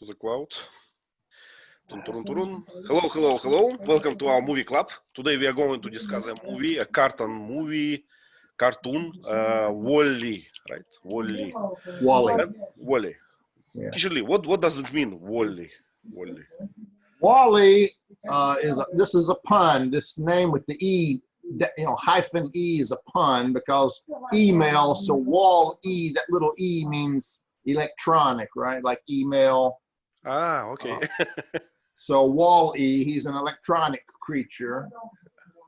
to the cloud. Turun, turun, turun. Hello, hello, hello. Welcome to our movie club. Today we are going to discuss a movie, a cartoon, Wall-E, right? Wall-E. Wall-E. Wall-E. Yeah. Officially, what does it mean, Wall-E? Wall-E. Wall-E this is a pun. This name with the E, hyphen E is a pun because email. So Wall-E, that little E means electronic, right? Like email. Ah, okay. So Wall-E, he's an electronic creature.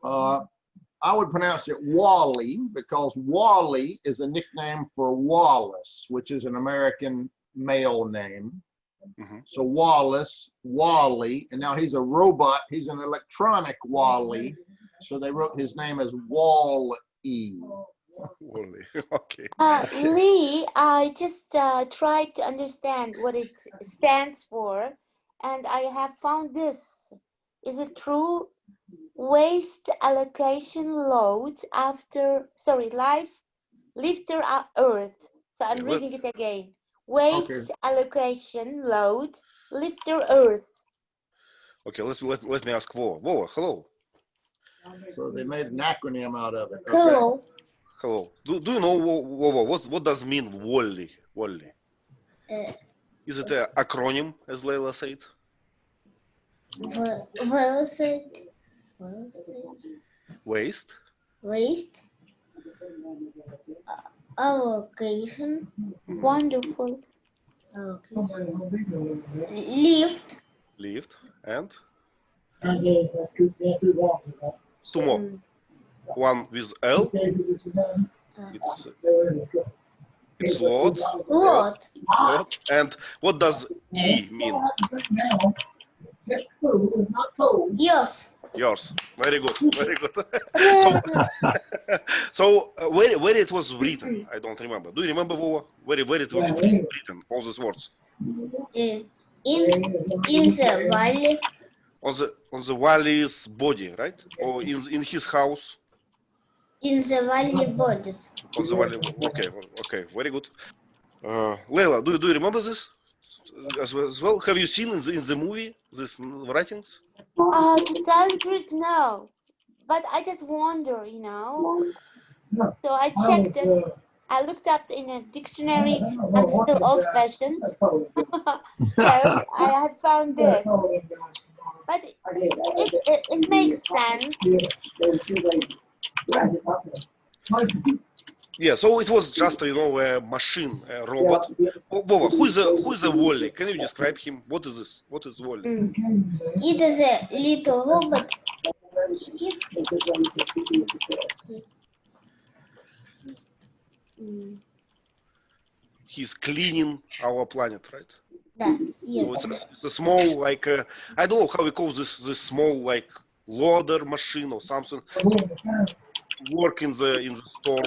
I would pronounce it Wally because Wally is a nickname for Wallace, which is an American male name. Mm-hmm. So Wallace, Wally, and now he's a robot. He's an electronic Wally. So they wrote his name as Wall-E. Wall-E. Okay. Lee, I just tried to understand what it stands for, and I have found this. Is it true? Waste allocation load after, lifter Earth. So I'm reading it again. Waste allocation load, lifter Earth. Okay, let me ask Vova. Vova, hello. So they made an acronym out of it. Okay. Hello. Hello. Do you know, Vova, what does mean Wall-E? Wall-E? Is it an acronym, as Leila said? Well said. Waste. Waste. Allocation. Wonderful. Okay. Lift. And? Two more. One with L. It's load. Load. And what does E mean? Yours. Very good. Very good. So where it was written, I don't remember. Do you remember, Vova? Where it was written, all these words? In the valley. On the valley's body, right? Or in his house? In the valley bodies. On the valley. Okay, very good. Leila, do you remember this as well? Have you seen in the movie these writings? To tell the truth, no. But I just wonder, So I checked it. I looked up in a dictionary. I'm still old-fashioned. So I have found this. But it makes sense. Yeah, so it was just a machine, a robot. Vova, who is a Wall-E? Can you describe him? What is this? What is Wall-E? It is a little robot. He's cleaning our planet, right? Yes. So it's a small, like I don't know how we call this small, like loader machine or something. Work in the store,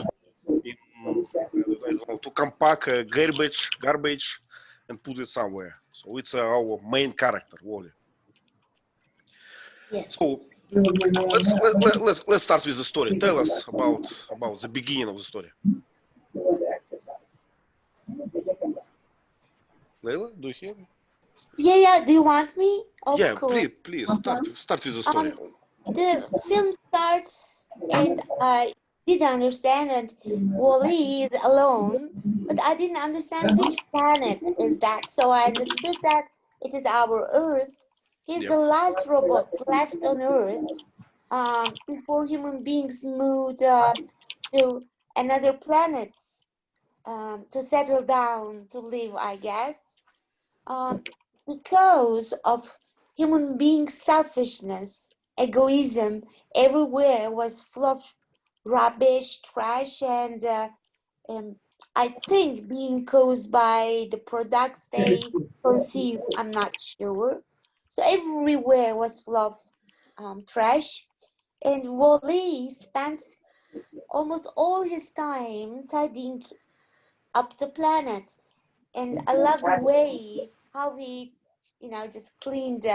to compact garbage, and put it somewhere. So it's our main character, Wall-E. Yes. So let's start with the story. Tell us about the beginning of the story. Leila, do you hear me? Yeah. Do you want me? Of course. Please start with the story. The film starts, and I did understand that Wall-E is alone, but I didn't understand which planet is that. So I understood that it is our Earth. He's the last robot left on Earth before human beings moved to another planet to settle down, to live, I guess. Because of human being selfishness, egoism, everywhere was full of rubbish, trash, and I think being caused by the products they consume, I'm not sure. So everywhere was full of trash, and Wall-E spends almost all his time tidying up the planet. And I love the way how he, just cleaned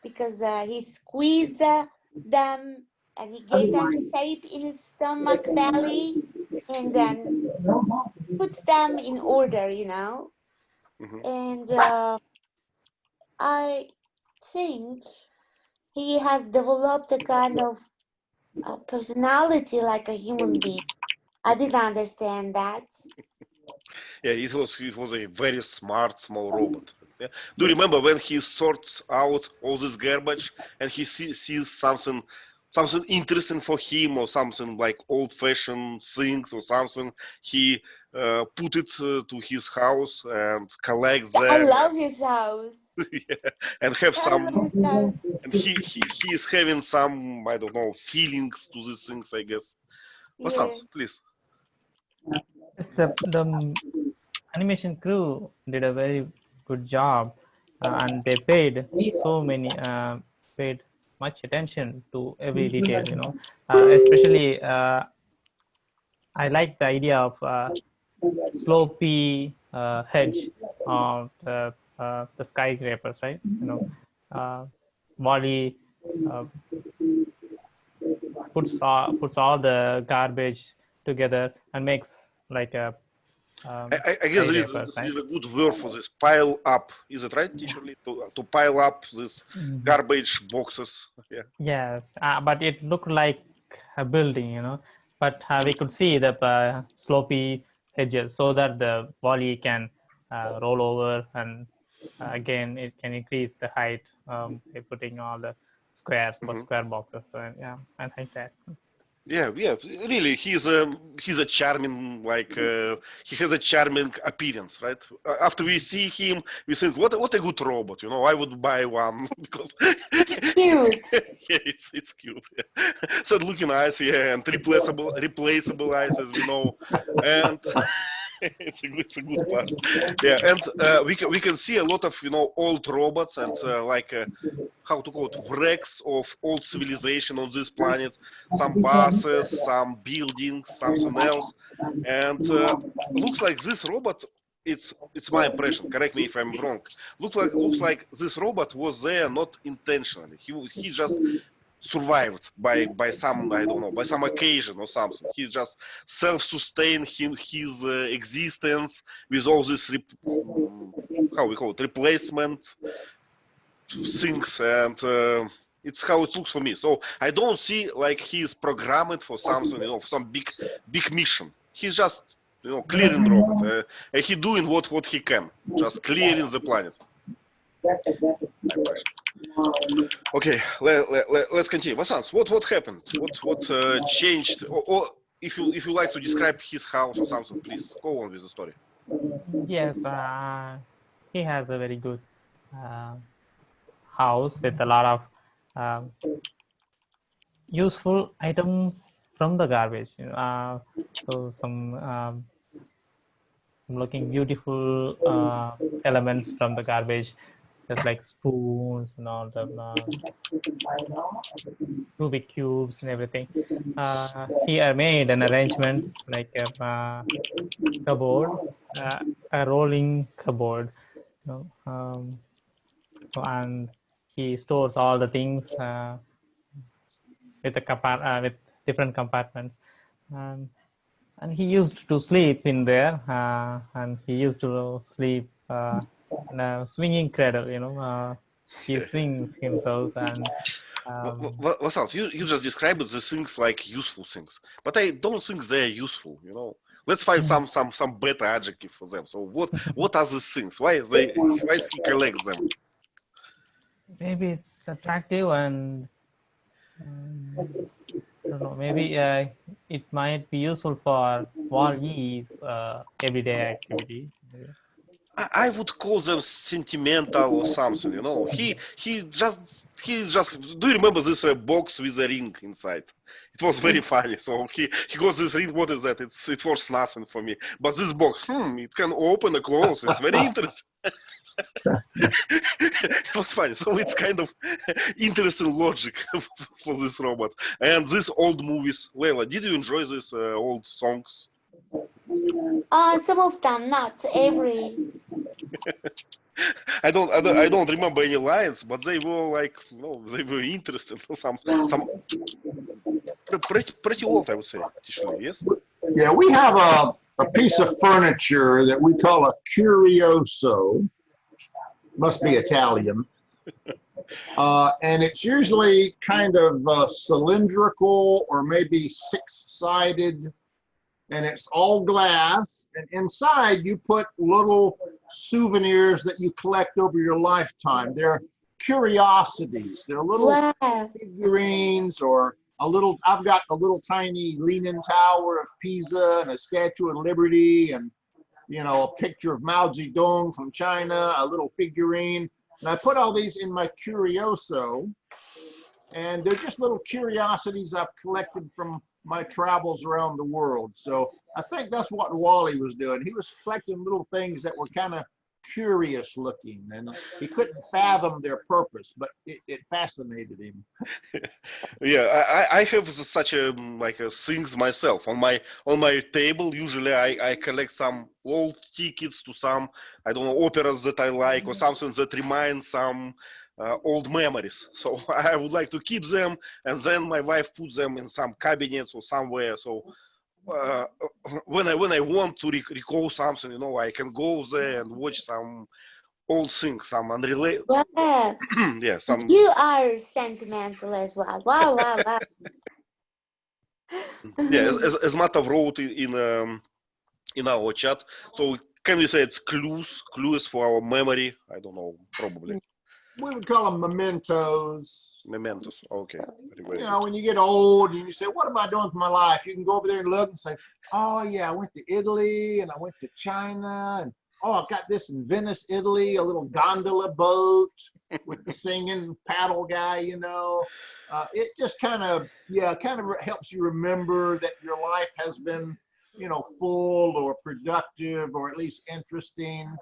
because he squeezed them and he gave them shape in his stomach belly and then puts them in order, Mm-hmm. And I think he has developed a kind of personality like a human being. I didn't understand that. Yeah, it was a very smart small robot. Yeah. Do you remember when he sorts out all this garbage and he sees something interesting for him or something like old-fashioned things or something? He put it to his house and collects I them. love his house. Yeah, and have I love some. his house. And he is having some, I don't know, feelings to these things, I guess. What Yeah. sounds, please? Yes, the animation crew did a very good job, and they paid paid much attention to every detail. Especially I like the idea of slopey hedge of the skyscrapers, right? Wally puts all the garbage together and makes like a I guess there is a good word for this. Pile up. Is it right, teacher Lee? To pile up these garbage boxes. Yeah. Yes, but it looked like a building, but we could see the slopey edges so that the volley can roll over, and again it can increase the height by putting all the square boxes. So, yeah, I like that. Yeah. Really, he's a charming, like he has a charming appearance, right? After we see him, we think, what a good robot. I would buy one because It's cute. yeah, it's cute. Yeah. Sad looking eyes, yeah, and replaceable eyes, as we know, and it's a good part. Yeah, and we can see a lot of old robots and how to call it, wrecks of old civilization on this planet. Some buses, some buildings, something else, and looks like this robot. It's my impression. Correct me if I'm wrong. Looks like this robot was there not intentionally. He just survived by some, I don't know, by some occasion or something. He just self-sustained his existence with all this how we call it, replacement things, and it's how it looks for me. So I don't see like he's programmed for something, for some big mission. He's just clearing robot, and he doing what he can, just clearing the planet. Okay, let's continue. Vasanth, what happened? What changed? Or if you like to describe his house or something, please go on with the story. Yes, he has a very good house with a lot of useful items from the garbage. So some looking beautiful elements from the garbage, just like spoons and all the Rubic cubes and everything. He made an arrangement like a cupboard, a rolling cupboard, and he stores all the things with with different compartments, and he used to sleep in there, and he used to sleep in a swinging cradle. He swings himself, and Vasanth, you just described the things like useful things, but I don't think they're useful. Let's find some better adjective for them. So what are these things? Why he collects them? Maybe it's attractive, and I don't know. Maybe it might be useful for Wall-E's everyday activity. I would call them sentimental or something. He just. Do you remember this box with a ring inside? It was very funny. So he got this ring. What is that? It was nothing for me. But this box, it can open and close. It's very interesting. It was funny. So it's kind of interesting logic for this robot. And these old movies. Leila, did you enjoy these old songs? Some of them, not every. I don't remember any lines, but they were like, they were interesting. Some pretty old, I would say. Yes. Yeah, we have a piece of furniture that we call a curioso, Must be Italian. And it's usually kind of cylindrical or maybe six-sided, and it's all glass. And inside you put little souvenirs that you collect over your lifetime. They're curiosities. They're little Wow. figurines or a little, I've got a little tiny Leaning Tower of Pisa and a Statue of Liberty and, you know, a picture of Mao Zedong from China, a little figurine. And I put all these in my Curioso, and they're just little curiosities I've collected from my travels around the world. So I think that's what Wally was doing. He was collecting little things that were kind of curious looking, and he couldn't fathom their purpose, but it fascinated him. Yeah, I have such a like things myself on my table. Usually I collect some old tickets to some, I don't know, operas that I like or something that reminds some old memories. So I would like to keep them, and then my wife puts them in some cabinets or somewhere. So when I want to recall something, you know, I can go there and watch some old things, some unrelated. Yeah. Yeah, some. You are sentimental as well. Wow, wow, wow. Yeah, as Matta wrote in our chat. So can we say it's clues for our memory? I don't know, probably. We would call them mementos. Mementos. Okay. Very You know, when you get old and you say, what am I doing with my life? You can go over there and look and say, oh yeah, I went to Italy and I went to China, and oh, I've got this in Venice, Italy, a little gondola boat with the singing paddle guy, you know. It just kind of helps you remember that your life has been, you know, full or productive or at least interesting,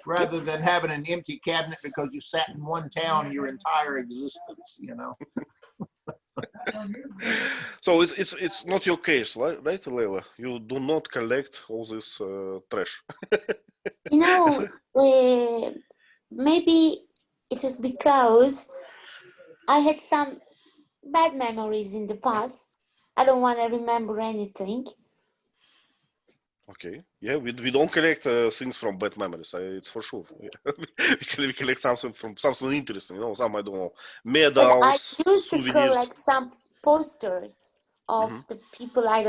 rather than having an empty cabinet because you sat in one town your entire existence, you know. So it's not your case, right, Leila? You do not collect all this trash. You know, maybe it is because I had some bad memories in the past. I don't want to remember anything. Okay. Yeah, we don't collect things from bad memories. It's for sure. Yeah. we collect something from something interesting. You know, some, I don't know, But I medals, used to souvenirs. collect some posters of the people I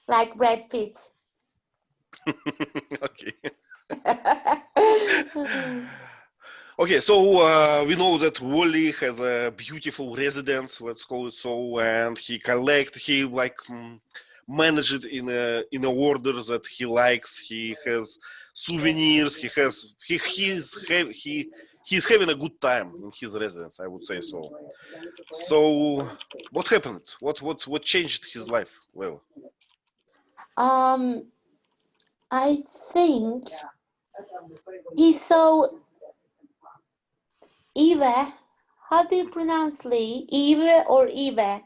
like Brad Pitt. Okay. Okay, so we know that Wally has a beautiful residence, let's call it so, and he manage it in a order that he likes. He has souvenirs. He's having a good time in his residence, I would say so. So what happened? What changed his life? Well, I think he saw Eva. How do you pronounce Lee? Eva or Eva?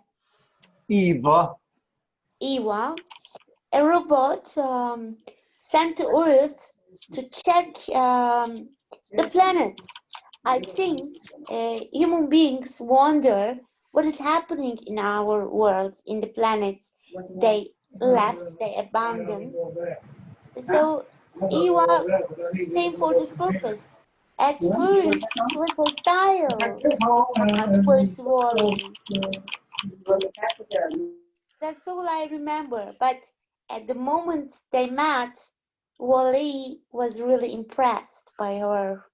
Eva. Eva, a robot sent to Earth to check the planets. I think human beings wonder what is happening in our world, in the planets they left, they abandoned. So Eva came for this purpose. At first, he was hostile towards Wally. That's all I remember. But at the moment they met, Wally was really impressed by her.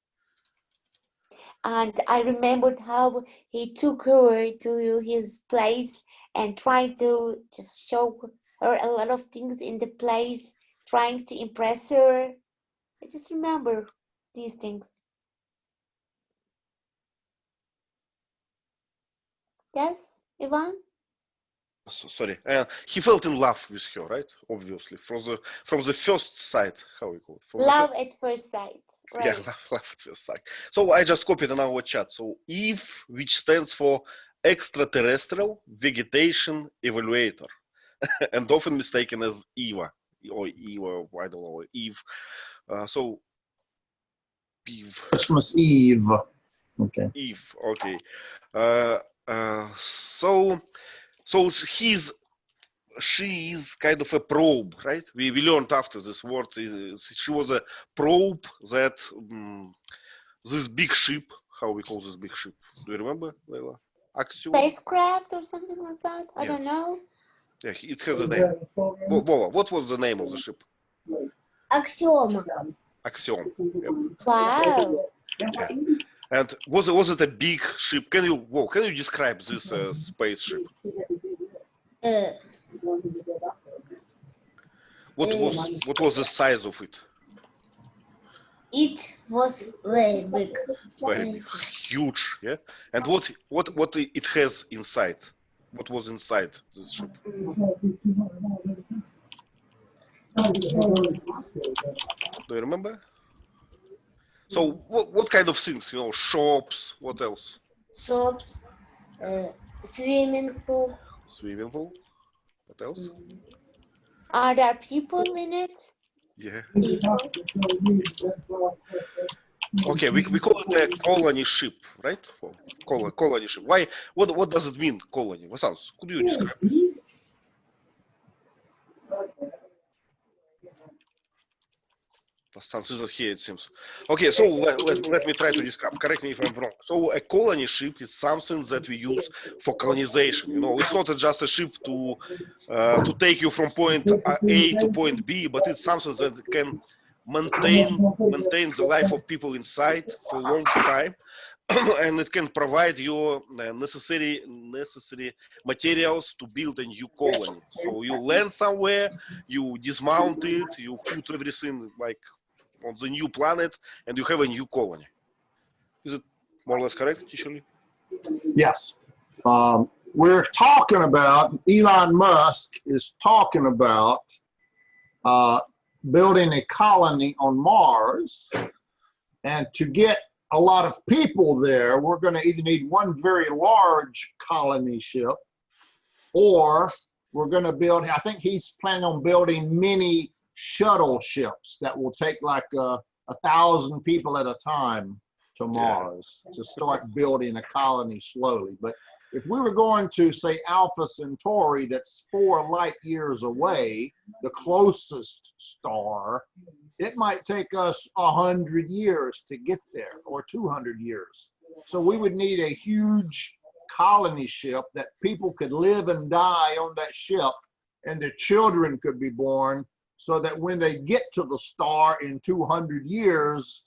And I remembered how he took her to his place and tried to just show her a lot of things in the place, trying to impress her. I just remember these things. Yes, Ivan? sorry. He felt in love with her, right? Obviously, from the first sight. How we call it? Love at first sight. Right. Yeah, love at first sight. So I just copied in our chat. So EVE, which stands for Extraterrestrial Vegetation Evaluator, and often mistaken as EVA or EVA. I don't know, EVE. So EVE. Christmas Eve. Okay. EVE. Okay. So she is kind of a probe, right? We learned after this word. She was a probe that this big ship. How we call this big ship? Do you remember, Leila? Axiom? Spacecraft or something like that? I Yeah. don't know. Yeah, it has a name. Vova, what was the name of the ship? Axiom. Axiom. Yep. Wow. Yeah. And was it a big ship? Can you describe this spaceship? What was the size of it? It was very big. Very big, huge, yeah. And what it has inside? What was inside this ship? Do you remember? So what kind of things? You know, shops. What else? Shops, swimming pool. Swimming pool. What else? Are there people in it? Yeah. Okay, we call it a colony ship, right? Colony ship. Why? What does it mean, colony? Vasanth, could you describe? Vasanth isn't here, it seems. Okay, so let me try to describe. Correct me if I'm wrong. So a colony ship is something that we use for colonization. You know, it's not just a ship to take you from point A to point B, but it's something that can maintain the life of people inside for a long time, and it can provide your necessary materials to build a new colony. So you land somewhere, you dismount it, you put everything like on the new planet, and you have a new colony. Is it more or less correct, Tishuli? Yes. We're talking about, Elon Musk is talking about building a colony on Mars. And to get a lot of people there, we're going to either need one very large colony ship, or we're going to build, I think he's planning on building mini shuttle ships that will take like 1,000 people at a time to Mars to start building a colony slowly. But if we were going to, say, Alpha Centauri, that's 4 light years away, the closest star, it might take us 100 years to get there, or 200 years. So we would need a huge colony ship that people could live and die on that ship, and their children could be born, so that when they get to the star in 200 years,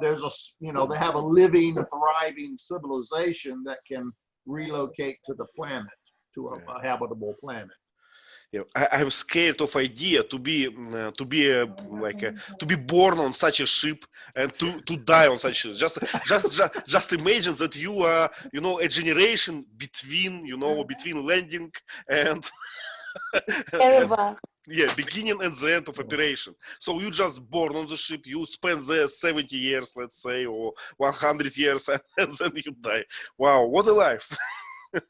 there's they have a living, thriving civilization that can relocate to the planet, to a habitable planet. Yeah, I'm scared of idea to be born on such a ship and to die on such a ship. Just imagine that you are a generation between landing and Terrible. yeah, beginning and the end of operation. So you just born on the ship, you spend there 70 years, let's say, or 100 years, and then you die. Wow, what a life.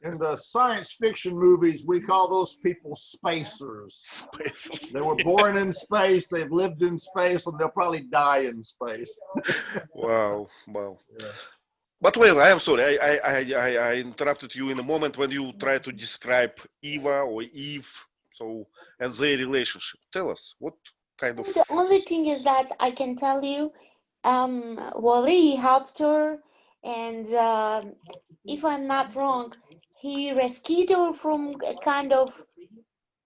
In the science fiction movies, we call those people spacers. Spacers. They were born in space, they've lived in space, and they'll probably die in space. Wow. Yeah. But Leila, I'm sorry, I interrupted you in a moment when you try to describe Eva or Eve, and their relationship. Tell us, what kind of... The only thing is that I can tell you, Wally helped her, and if I'm not wrong, he rescued her from a kind of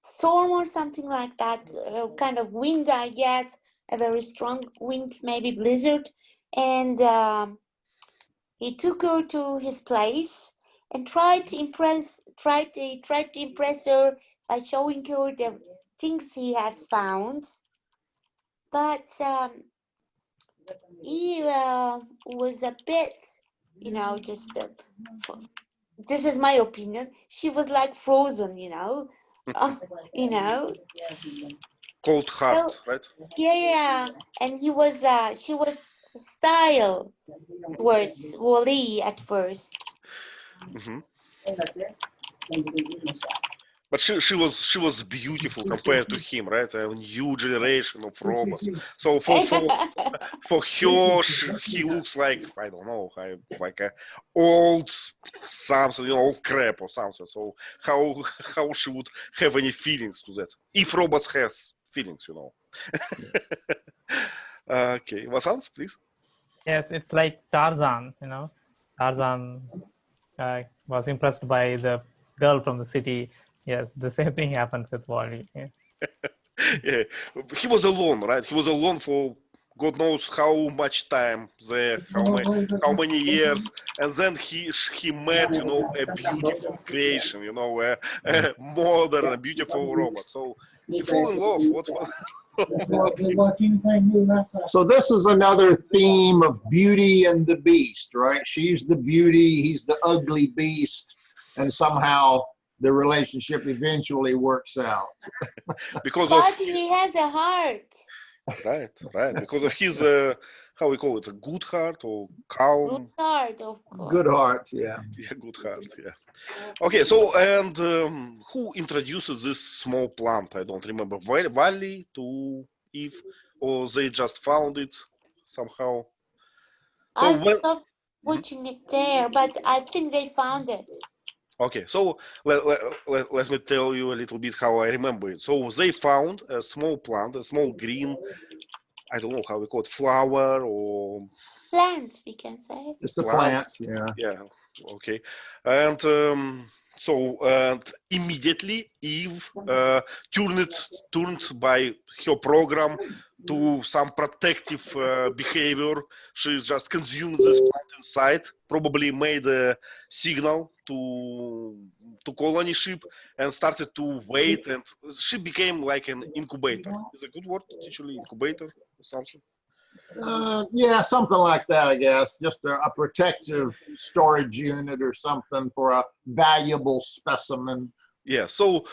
storm or something like that, kind of wind, I guess, a very strong wind, maybe blizzard, and he took her to his place and tried to impress her by showing her the things he has found. But he was a bit, this is my opinion. She was like frozen, Cold heart, right? Yeah, and she was style towards Wally at first. Mm-hmm. But she was beautiful compared to him, right? A new generation of robots. So for her, he looks like, I don't know, like a old something, old crap or something. So how she would have any feelings to that? If robots has feelings, Okay, Vasanth, please. Yes, it's like Tarzan, you know. Tarzan was impressed by the girl from the city. Yes, the same thing happens with Wally. Yeah. Yeah, he was alone, right? He was alone for God knows how much time there, how many years, and then he met, you know, a beautiful creation, you know, a modern, a beautiful robot. So he fell in love. What? So this is another theme of Beauty and the Beast, right? She's the beauty, he's the ugly beast, and somehow the relationship eventually works out. Because But of he has a heart. right, because of his how we call it, a good heart or Good calm, heart, of course. Good heart, yeah. yeah, good heart, yeah. Okay, so and who introduced this small plant? I don't remember. Wally to Eve, or they just found it somehow. So I when stopped putting it there, but I think they found it. okay, so let me tell you a little bit how I remember it. So they found a small plant, a small green, I don't know how we call it, flower or Plant, we can say. Just a plant. plant, yeah. Yeah, okay. And so and immediately Eve turned by her program to some protective behavior. She just consumed this plant inside, probably made a signal to colony ship and started to wait, and she became like an incubator. Is a good word, actually, incubator or something? Yeah, something like that, I guess. Just a protective storage unit or something for a valuable specimen. Yeah, so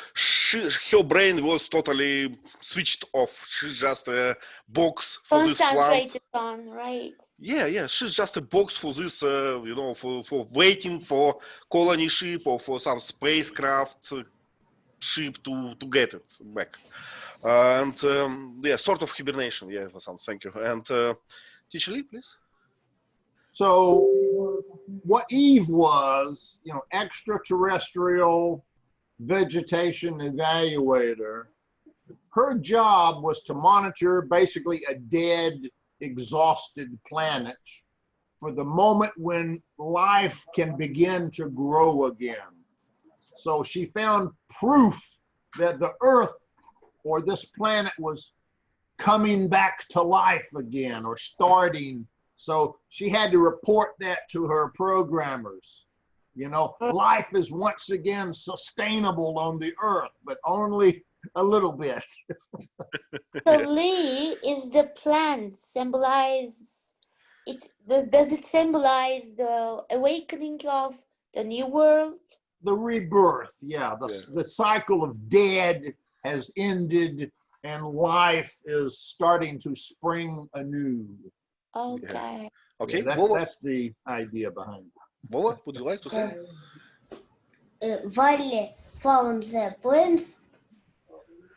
her brain was totally switched off. She's just a box for this plant. Concentrated on, right? Yeah, she's just a box for this, you know, for waiting for colony ship or for some spacecraft ship to get it back. And yeah, sort of hibernation. Yeah, Vasanth, thank you. And teacher Lee, please. So what Eve was, you know, extraterrestrial vegetation evaluator, her job was to monitor basically a dead, exhausted planet for the moment when life can begin to grow again. So she found proof that the Earth or this planet was coming back to life again or starting. So she had to report that to her programmers. You know, life is once again sustainable on the Earth, but only a little bit. So Lee is the plant symbolize it. Does it symbolize the awakening of the new world? The rebirth, yeah. The cycle of dead has ended and life is starting to spring anew. Okay. Okay, Yeah, Vova, that's the idea behind it. Vova, would you like to say? Wally found the plants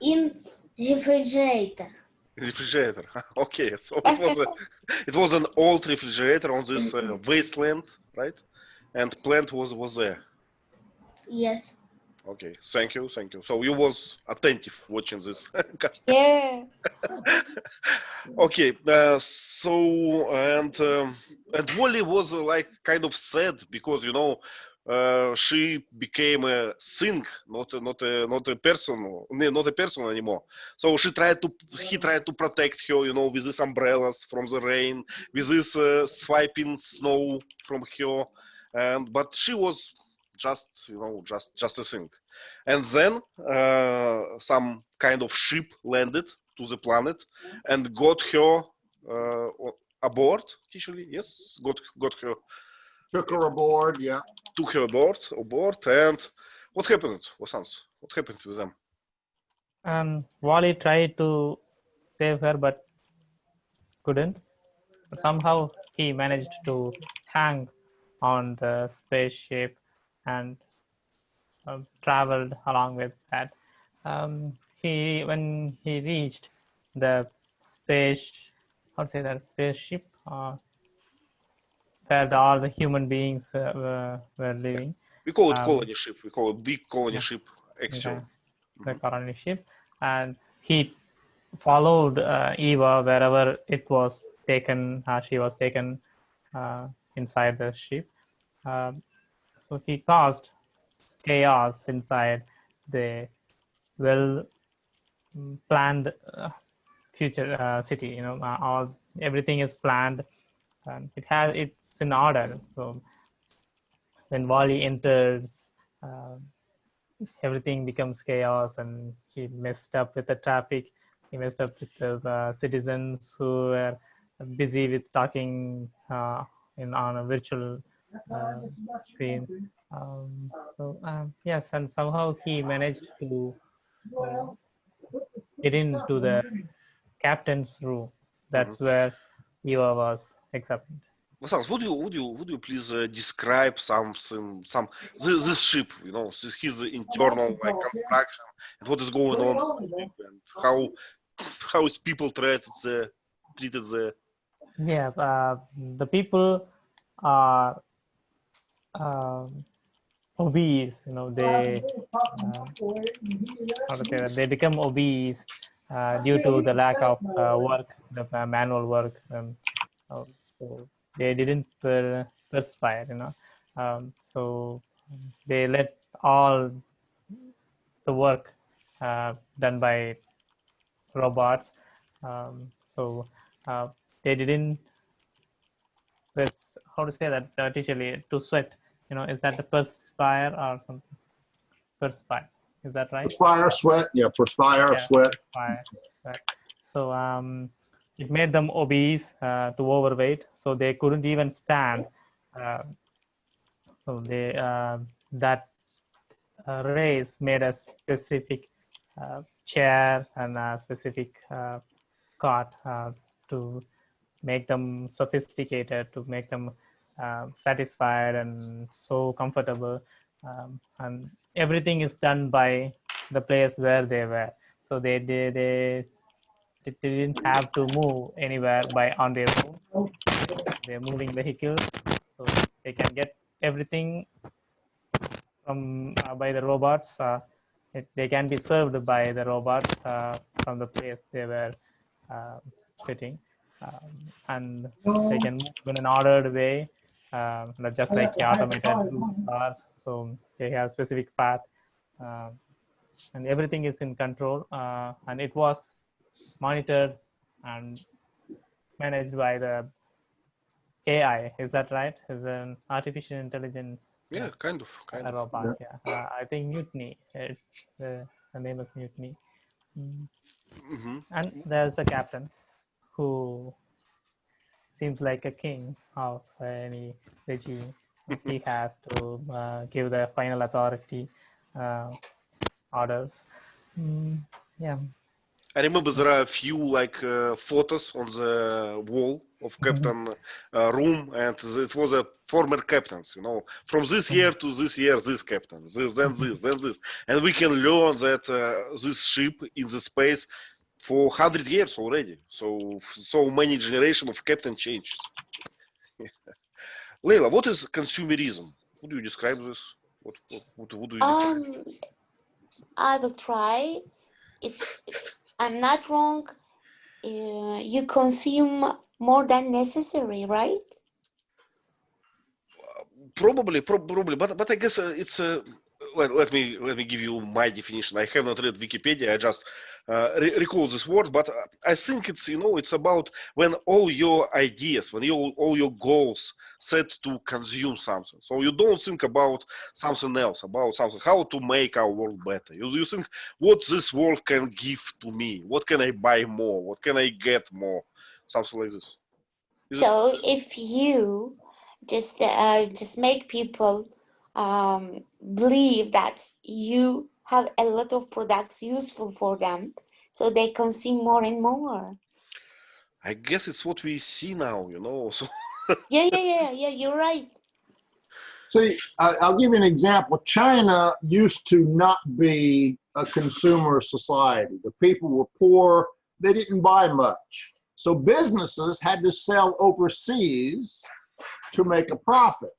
in refrigerator. Refrigerator. Okay, so it was an old refrigerator on this wasteland, right? And plant was there. Yes. Okay, thank you. So you was attentive watching this. Yeah. Okay, so and Wally was like kind of sad because, you know, she became a thing, not a person, not a person anymore. So he tried to protect her, you know, with these umbrellas from the rain, with this swiping snow from her, but she was just, you know, just a thing. And then some kind of ship landed to the planet and got her aboard. Actually, yes, got her. Took her aboard, yeah. Took her aboard, and what happened? What happened with them? And Wally tried to save her, but couldn't. But somehow he managed to hang on the spaceship and traveled along with that. When he reached the spaceship where all the human beings were living. We call it colony ship. We call it big colony ship. Axiom. The colony ship, and he followed Eva wherever it was taken. She was taken inside the ship. So he caused chaos inside the well-planned future city. You know, everything is planned, and it's in order. So when Wally enters, everything becomes chaos, and he messed up with the traffic. He messed up with the citizens who were busy with talking on a virtual screen. Yes, and somehow he managed to get into the captain's room. That's where Eva was examined. Vasanth, would you please describe this ship, you know, his internal like construction and what is going on and how is people treated there? Yeah, the people are obese. You know, they how to say that, they become obese due to the lack of work, the manual work. So they didn't perspire, you know. So they let all the work done by robots. So they didn't how to say that artificially, to sweat. You know, is that the perspire or something? Perspire, is that right? Perspire, sweat, yeah, perspire, Yeah, sweat. perspire. Right. So it made them obese to overweight, so they couldn't even stand. So they that race made a specific chair and a specific cot to make them sophisticated, to make them satisfied and so comfortable. And everything is done by the place where they were. So they didn't have to move anywhere on their own. They're moving vehicles, so they can get everything from by the robots. They can be served by the robots from the place they were sitting, and they can move in an ordered way, just like the automated cars. So they have specific path, and everything is in control, and it was monitored and managed by the AI. Is that right? Is an artificial intelligence? Yeah, kind of. A robot. Yeah. I think Mutiny. The name is Mutiny. And there's a captain who seems like a king of any regime. He has to give the final authority orders. Yeah. I remember there are a few like photos on the wall of captain room, and it was a former captains, you know, from this year to this year, this captain, then this, and we can learn that this ship in the space for 100 years already. So many generations of captain changed. Leila, what is consumerism? How do you describe this? What do you define? I will try. If I'm not wrong, you consume more than necessary, right? Probably, but I guess it's let me give you my definition. I have not read Wikipedia. I just recall this word, but I think it's, you know, it's about when all your ideas, when all your goals set to consume something. So you don't think about something else, about something, how to make our world better. You think what this world can give to me. What can I buy more? What can I get more? Something like this. So if you just make people believe that you have a lot of products useful for them, so they consume more and more. I guess it's what we see now, you know. So yeah, you're right. See, I'll give you an example. China used to not be a consumer society. The people were poor. They didn't buy much. So businesses had to sell overseas to make a profit.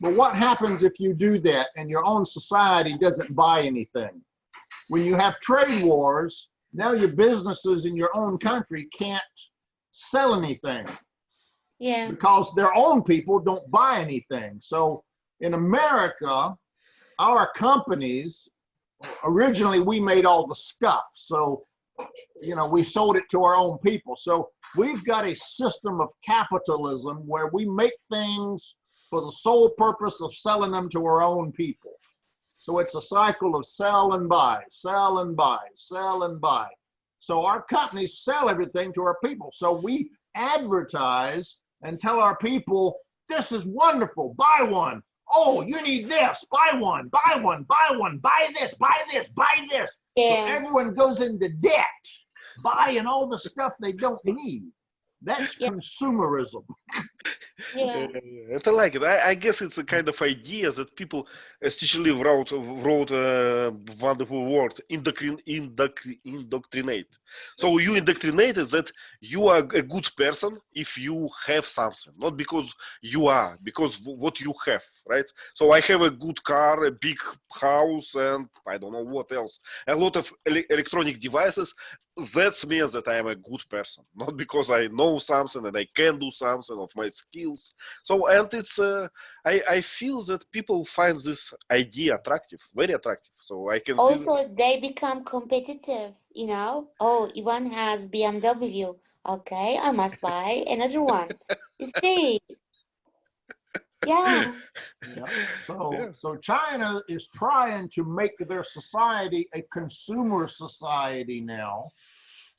But what happens if you do that and your own society doesn't buy anything? When you have trade wars, now your businesses in your own country can't sell anything. Yeah. because their own people don't buy anything. So in America, our companies, originally we made all the stuff. So, you know, we sold it to our own people. So we've got a system of capitalism where we make things for the sole purpose of selling them to our own people. So it's a cycle of sell and buy, sell and buy, sell and buy. So our companies sell everything to our people. So we advertise and tell our people, this is wonderful, buy one. Oh, you need this, buy one, buy one, buy one, buy this, buy this, buy this. So Yeah. everyone goes into debt, buying all the stuff they don't need. That's Yeah. consumerism. Yeah. I like it. I guess it's a kind of idea that people, especially wrote wonderful words, indoctrinate. So you indoctrinated that you are a good person if you have something, not because you are, because what you have, right? So I have a good car, a big house, and I don't know what else. A lot of electronic devices. That means that I am a good person, not because I know something and I can do something of my skills. So, and it's, I feel that people find this idea attractive, very attractive. So I can see Also, they become competitive, you know? Oh, Ivan has BMW. Okay, I must buy another one. You see? Yeah. Yeah. Yeah. So China is trying to make their society a consumer society now,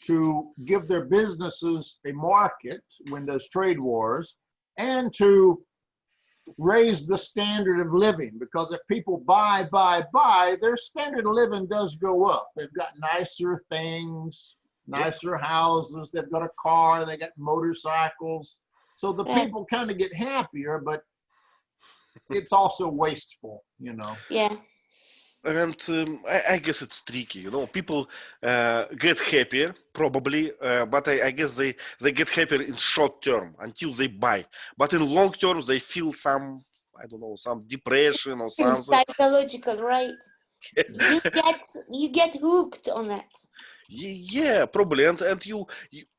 to give their businesses a market when there's trade wars, and to raise the standard of living, because if people buy, their standard of living does go up. They've got nicer things, nicer houses, they've got a car, they got motorcycles. So the Right. people kind of get happier, but it's also wasteful, you know. Yeah. And I guess it's tricky, you know. People get happier probably, but I guess they get happier in short term until they buy. But in long term, they feel some, I don't know, some depression or something. Psychological, right? You get hooked on it. Yeah, probably. And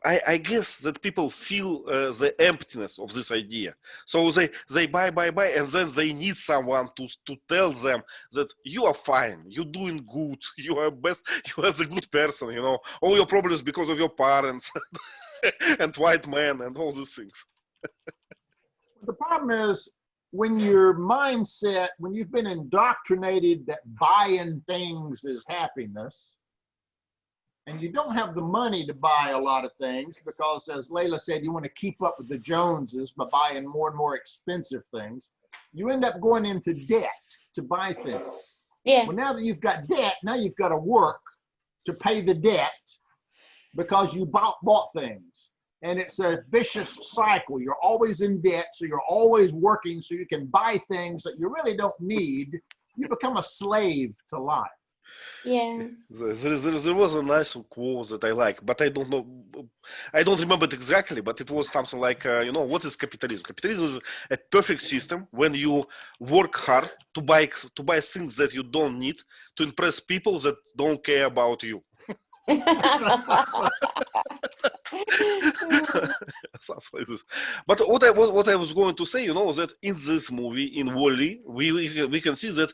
I guess that people feel the emptiness of this idea. So they buy, and then they need someone to tell them that you are fine, you're doing good, you are best, you are the good person, you know. All your problems because of your parents and white men and all these things. The problem is, when your mindset, when you've been indoctrinated that buying things is happiness, and you don't have the money to buy a lot of things, because as Layla said, you want to keep up with the Joneses by buying more and more expensive things, you end up going into debt to buy things. Yeah. Well, now that you've got debt, now you've got to work to pay the debt because you bought things. And it's a vicious cycle. You're always in debt, so you're always working so you can buy things that you really don't need. You become a slave to life. Yeah. There was a nice quote that I like, but I don't know, I don't remember it exactly, but it was something like, you know, what is capitalism? Capitalism is a perfect system when you work hard to buy things that you don't need to impress people that don't care about you. Sounds like this. But what I was going to say, you know, that in this movie, in Wall-E, we can see that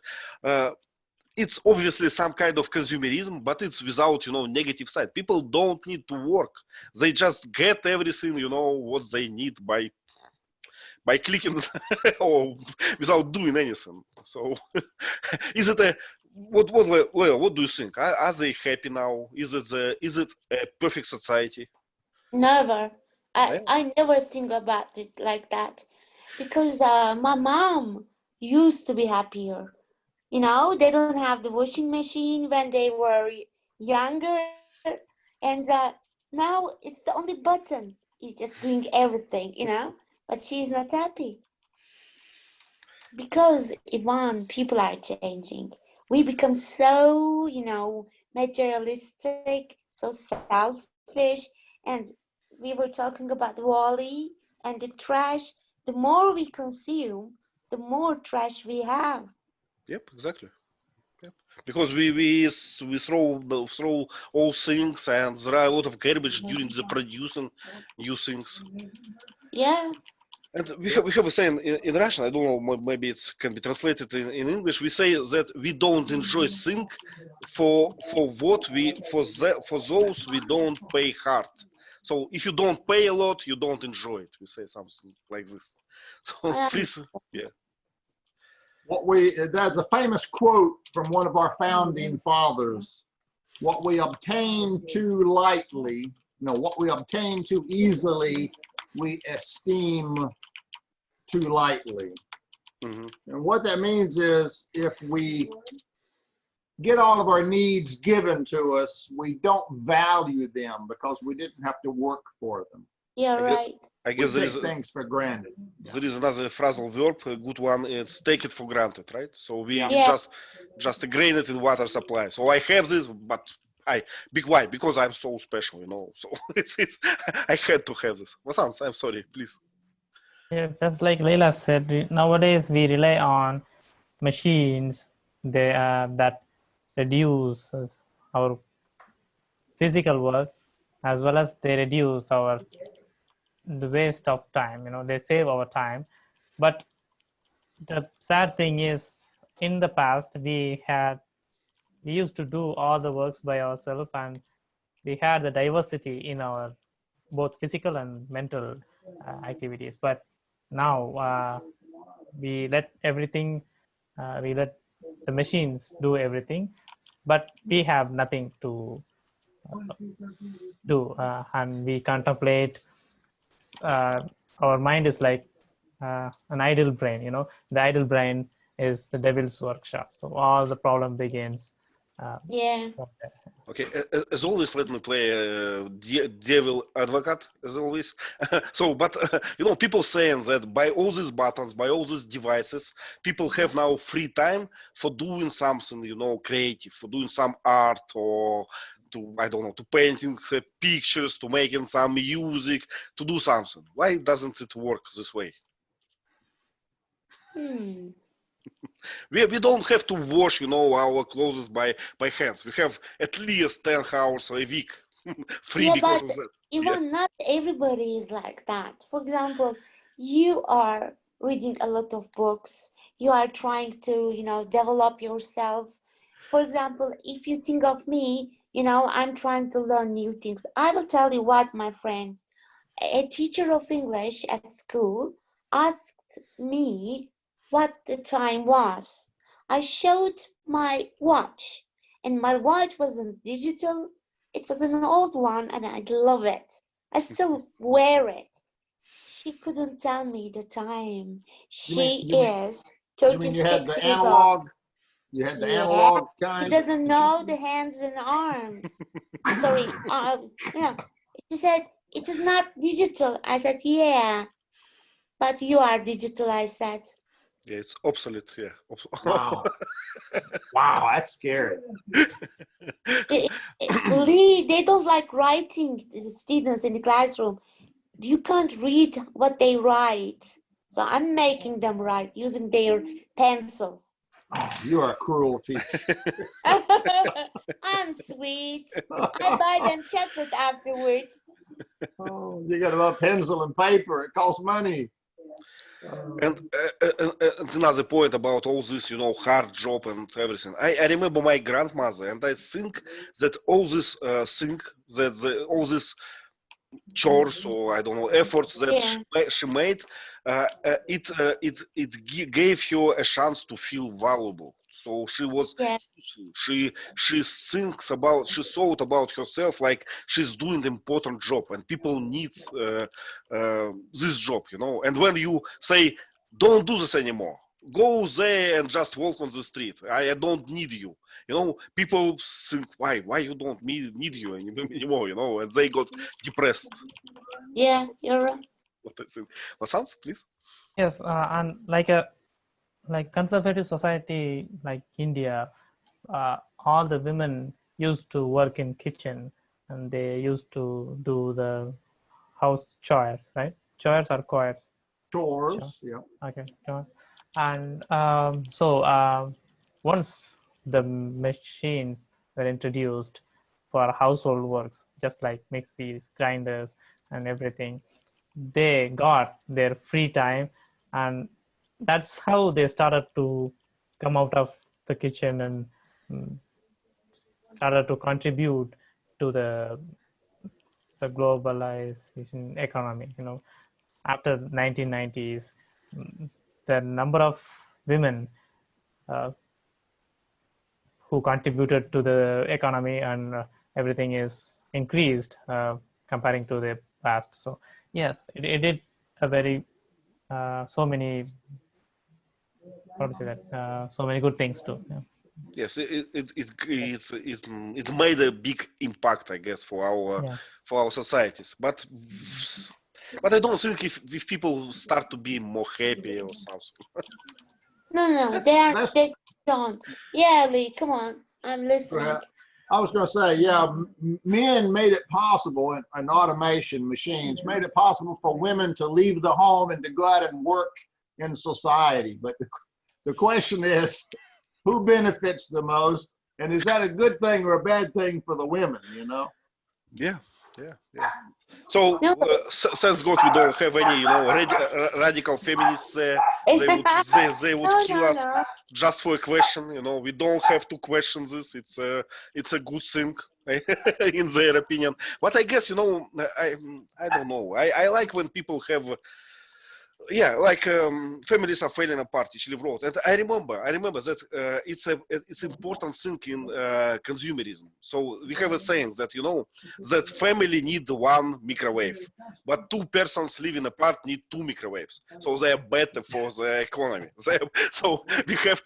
it's obviously some kind of consumerism, but it's without, you know, negative side. People don't need to work. They just get everything, you know, what they need by clicking or without doing anything. So is it a, what do you think? Are they happy now? Is it a perfect society? Never. Yeah. I never think about it like that, because my mom used to be happier. You know, they don't have the washing machine when they were younger, and now it's the only button. You're just doing everything, you know, but she's not happy. Because, Ivan, people are changing. We become so, you know, materialistic, so selfish, and we were talking about Wall-E and the trash. The more we consume, the more trash we have. Yep, exactly. Yep. Because we throw all things, and there are a lot of garbage during the producing new things. Yeah, And we have a saying in Russian, I don't know, maybe it can be translated in English. We say that we don't enjoy thing for what for those we don't pay hard. So if you don't pay a lot, you don't enjoy it. We say something like this. So yeah. That's a famous quote from one of our founding fathers. What we obtain too lightly, no, what we obtain too easily, we esteem too lightly. Mm-hmm. And what that means is if we get all of our needs given to us, we don't value them because we didn't have to work for them. Yeah, right. I guess we take things for granted. There is another phrasal verb, a good one. It's take it for granted, right? So we just grain it in water supply. So I have this, but why? Because I'm so special, you know. So it's I had to have this. Vasanth, I'm sorry, please. Yeah, just like Leila said, nowadays we rely on machines that reduces our physical work, as well as they reduce the waste of time. You know, they save our time. But the sad thing is, in the past we used to do all the works by ourselves, and we had the diversity in our both physical and mental activities. But now we let the machines do everything, but we have nothing to do, and we contemplate. Our mind is like an idle brain, you know. The idle brain is the devil's workshop. So all the problem begins. Okay, as always, let me play devil advocate, as always. So, but, you know, people saying that by all these buttons, by all these devices, people have now free time for doing something, you know, creative, for doing some art, or to, I don't know, to painting pictures, to making some music, to do something. Why doesn't it work this way? We don't have to wash, you know, our clothes by hands. We have at least 10 hours a week free because of that. Even not everybody is like that. For example, you are reading a lot of books. You are trying to, you know, develop yourself. For example, if you think of me, you know, I'm trying to learn new things. I will tell you what, my friends, a teacher of English at school asked me what the time was. I showed my watch, and my watch wasn't digital. It was an old one, and I love it. I still wear it. She couldn't tell me the time. She is 36 you had the years analog? old. You had the analog kind? She doesn't know the hands and arms. Sorry. Yeah. She said, it is not digital. I said, yeah, but you are digital, I said. Yeah, it's obsolete, yeah. Wow. Wow, that's scary. Lee, they don't like writing, the students in the classroom. You can't read what they write. So I'm making them write using their pencils. Oh, you are a cruel teacher. I'm sweet. I buy them chocolate afterwards. Oh, you got a pencil and paper. It costs money. And another point about all this, you know, hard job and everything. I remember my grandmother, and I think that all this all this chores, or I don't know, efforts that she made, it gave her a chance to feel valuable. So she was, she thought about herself like she's doing an important job, and people need this job, you know. And when you say, don't do this anymore, go there and just walk on the street, I don't need you, you know, people think, why you don't need you anymore, you know, and they got depressed. Yeah, you're right. What is it? Vasanth, please. Yes, and like conservative society like India, all the women used to work in kitchen, and they used to do the house chores, right? Chores or chores? Chores, yeah. Okay, chores. And once the machines were introduced for household works, just like mixies, grinders, and everything, they got their free time, and that's how they started to come out of the kitchen and started to contribute to the globalization economy. After 1990s, the number of women who contributed to the economy and everything is increased comparing to the past. So yes, it did a very so many so many good things too. Yeah. Yes, it made a big impact, I guess, for our societies. But I don't think if people start to be more happy or something. No, they don't. Yeah, Lee, come on. I'm listening. I was going to say, yeah, men made it possible, and automation machines made it possible for women to leave the home and to go out and work in society. But the question is, who benefits the most? And is that a good thing or a bad thing for the women, Yeah. So, since God, we don't have any, radical feminists. They would kill us just for a question. We don't have to question this. It's a good thing, in their opinion. But I guess, I don't know. I like when people have. Families are falling apart, she wrote. And I remember that it's important thing in consumerism. So we have a saying that, that family need one microwave, but two persons living apart need two microwaves. So they are better for the economy. So we have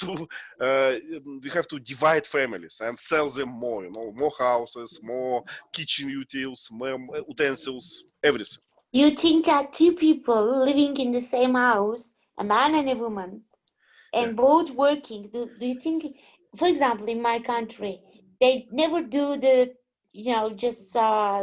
to divide families and sell them more, more houses, more kitchen utensils, everything. You think that two people living in the same house, a man and a woman, and both working, do you think, for example, in my country, they never do the, just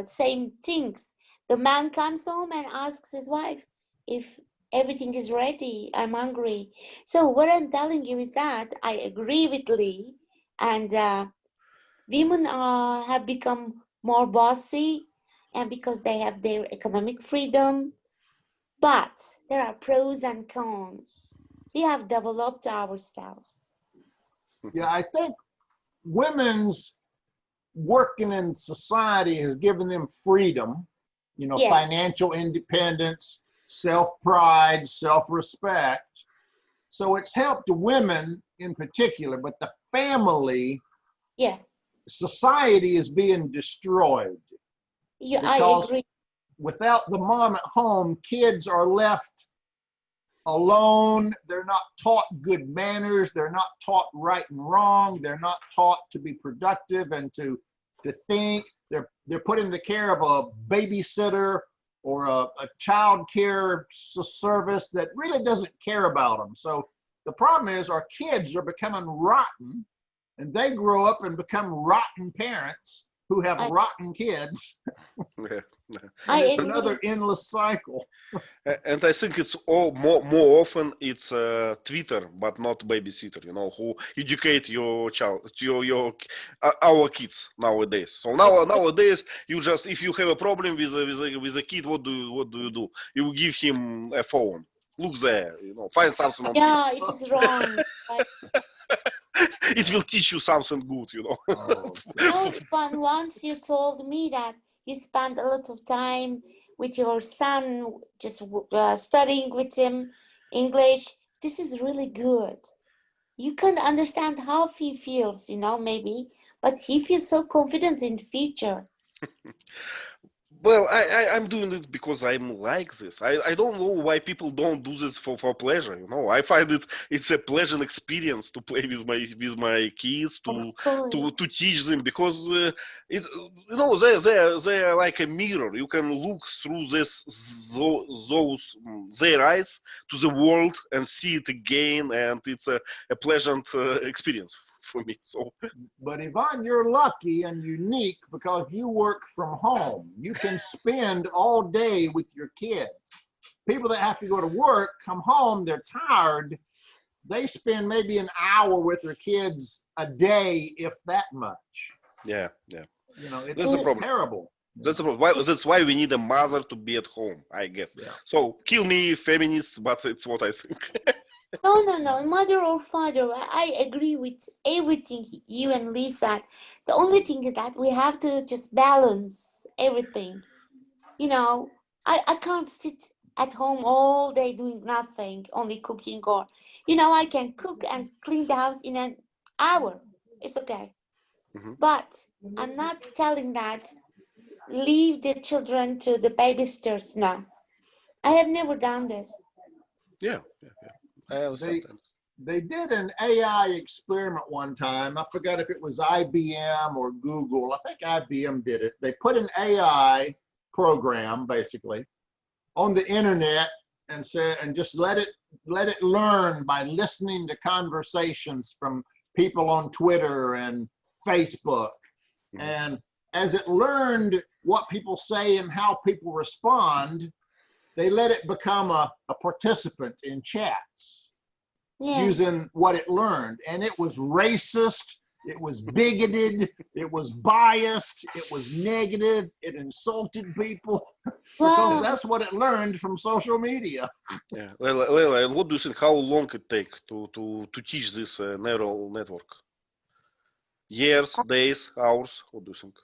same things. The man comes home and asks his wife if everything is ready, I'm hungry. So what I'm telling you is that I agree with Lee, and women have become more bossy, and because they have their economic freedom. But there are pros and cons. We have developed ourselves. Yeah, I think women's working in society has given them freedom, financial independence, self-pride, self-respect. So it's helped women in particular, but the family, society is being destroyed. Yeah, I agree. Without the mom at home, kids are left alone. They're not taught good manners. They're not taught right and wrong. They're not taught to be productive and to think. They're put in the care of a babysitter or a child care service that really doesn't care about them. So the problem is our kids are becoming rotten, and they grow up and become rotten parents who have rotten kids. It's another endless cycle. And I think it's more often it's Twitter, but not babysitter, who educate your child, our kids nowadays. So nowadays, you just, if you have a problem with a kid, what do you do? You give him a phone. Look there, find something on it is wrong. It will teach you something good, It's fun. Once you told me that you spend a lot of time with your son, just studying with him English. This is really good. You can understand how he feels, maybe, but he feels so confident in the future. Well, I'm doing it because I'm like this. I don't know why people don't do this for pleasure. I find it's a pleasant experience to play with my kids, to teach them, because they are like a mirror. You can look through their eyes to the world and see it again, and it's a pleasant experience for me. So, but Yvonne, you're lucky and unique because you work from home. You can spend all day with your kids. People that have to go to work come home, they're tired. They spend maybe an hour with their kids a day, if that much. Yeah. It's terrible. That's the problem. That's why we need a mother to be at home, I guess. Yeah. So kill me, feminists, but it's what I think. No, mother or father. I agree with everything you and Lee said. The only thing is that we have to just balance everything. You know, I can't sit at home all day doing nothing, only cooking, or, I can cook and clean the house in an hour. It's okay. Mhm. But I'm not telling that leave the children to the babysitters now. I have never done this. Yeah. I understand. They did an AI experiment one time. I forgot if it was IBM or Google. I think IBM did it. They put an AI program basically on the internet and just let it learn by listening to conversations from people on Twitter and Facebook. Mhm. And as it learned what people say and how people respond, they let it become a participant in chats. Yeah. Using what it learned, and it was racist, it was bigoted, it was biased, it was negative, it insulted people, because Wow. that's what it learned from social media. Yeah, Leila, and what do you think? How long it take to teach this neural network? Years, days, hours? What do you think?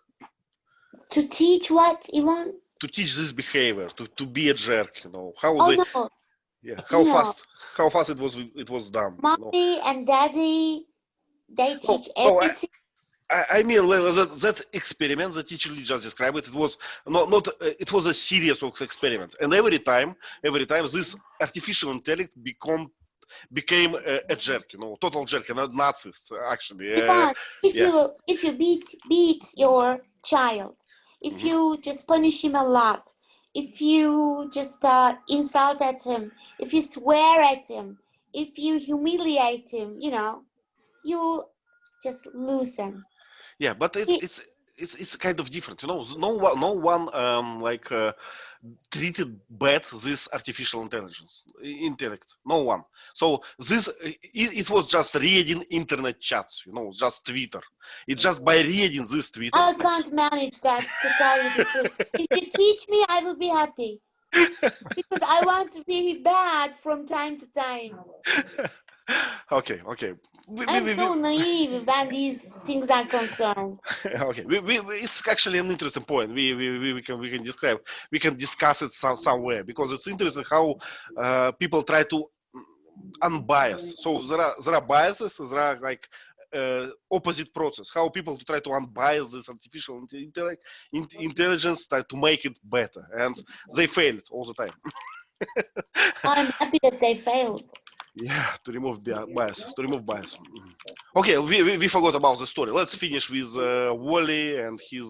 To teach what, Ivan? To teach this behavior, to be a jerk, How Oh they, no, yeah, you know, how fast it was done, mommy and daddy, they No, teach no, everything. I mean, Leila, that experiment that teacher just described it was not it was a series of experiments, and every time this artificial intellect became a jerk, total jerk, and a Nazist actually. Ivan, Yeah. if you beat your child, if Mhm. you just punish him a lot, if you just insult at him, if you swear at him, if you humiliate him, you just lose him. Yeah, but He- it's kind of different, No one like treated bad this artificial intellect. No one. So this it was just reading internet chats, just Twitter. It's just by reading this Twitter. I can't manage that, to tell you the truth. If you teach me, I will be happy. Because I want to be bad from time to time. Okay. I'm so naive when these things are concerned. Okay, it's actually an interesting point. We can discuss it somewhere because it's interesting how people try to unbias. So there are biases. There are like opposite process. How people try to unbias this artificial intelligence, try to make it better, and they fail all the time. I'm happy that they failed. Yeah, to remove biases, to remove bias. Mhm. Okay, we forgot about the story. Let's finish with Wally and his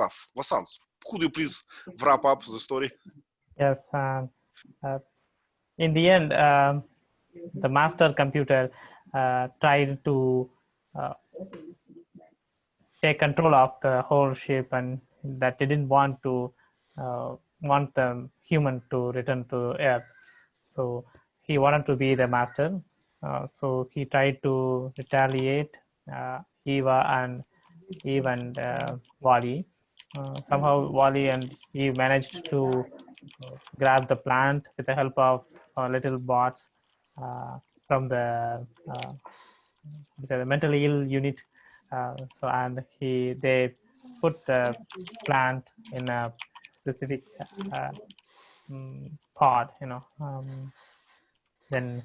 love. Vasanth, could you please wrap up the story? Yes. In the end, the master computer tried to take control of the whole ship, and that didn't want the human to return to Earth. So he wanted to be the master. So he tried to retaliate Eve and Wally. Somehow Wally and Eve managed to grab the plant with the help of little bots from the mentally ill unit. And they put the plant in a specific pod. Then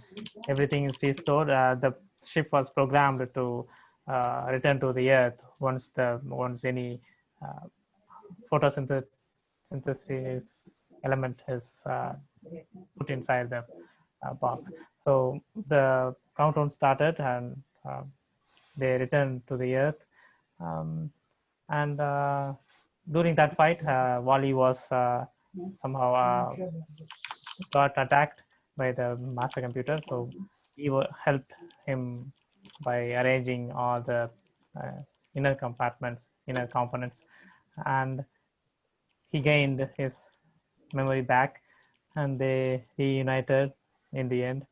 everything is restored. The ship was programmed to return to the Earth once any photosynthesis element is put inside the box. So the countdown started, and they returned to the Earth. And during that fight, Wally was somehow got attacked by the master computer. So he helped him by arranging all the inner components, and he gained his memory back, and they reunited in the end.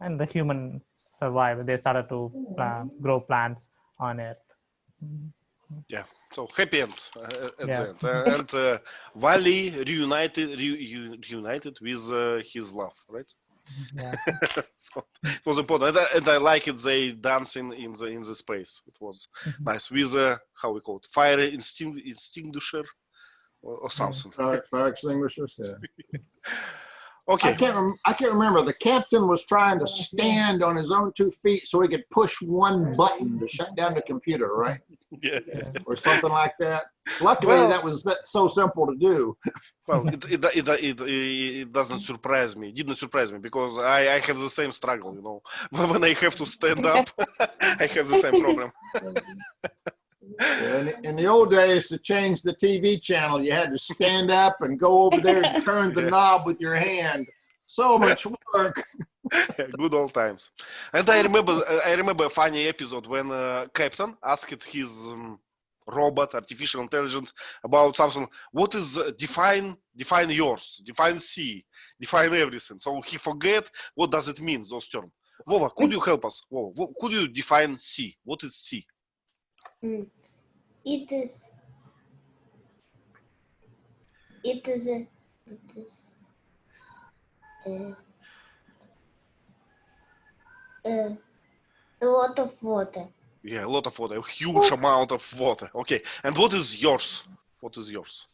And the human survived. They started to grow plants on Earth. Yeah. So happy end at Yeah. the end, and Wally reunited with his love, right? Yeah. So it was important, and I like it. They dancing in the space. It was nice with how we call it, fire extinguisher or something. Fire extinguishers. Yeah. Okay. I can't remember. The captain was trying to stand on his own 2 feet so he could push one button to shut down the computer, right? Yeah. Or something like that. Luckily, Well, that was so simple to do. Well, it doesn't surprise me. It didn't surprise me because I have the same struggle, you know. When I have to stand up, I have the same problem. Yeah, in the old days, to change the TV channel, you had to stand up and go over there and turn the knob with your hand. So much work. Good old times. And I remember a funny episode when Captain asked his robot, artificial intelligence, about something. What is define yours, define C, define everything. So he forget what does it mean, those terms. Vova, could you help us? Vova, could you define C? What is C? It is a lot of water. Yeah, a lot of water, a huge amount of water. Okay, and what is yours? What is yours?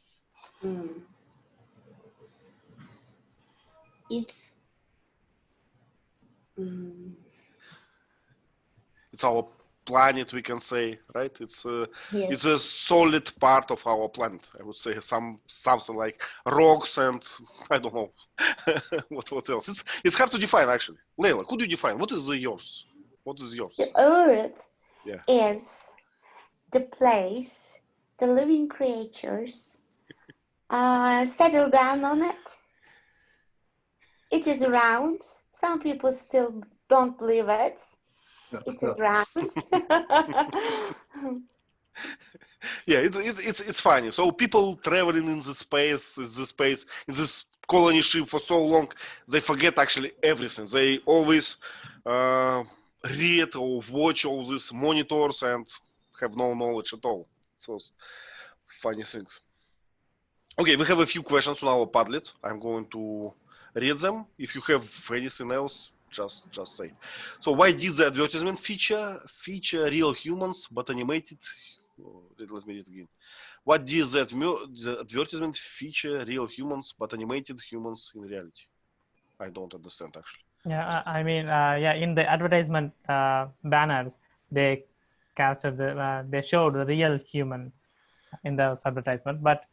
It's It's our planet, we can say, right? It's yes. it's a solid part of our planet. I would say something like rocks and I don't know what else. It's hard to define actually. Leila, could you define what is yours? What is yours? The earth Yeah. is the place the living creatures settle down on it. It is round. Some people still don't believe it. It is round. Yeah, it's funny. So people traveling in the space, in this colony ship for so long, they forget actually everything. They always read or watch all these monitors and have no knowledge at all. So funny things. Okay, we have a few questions on our Padlet. I'm going to read them. If you have anything else, just say. So why did the advertisement feature real humans but animated? Let me read again. What did the advertisement feature real humans but animated humans in reality? I don't understand actually. Yeah, I mean, yeah, in the advertisement banners, they casted they showed the real human in the advertisement, but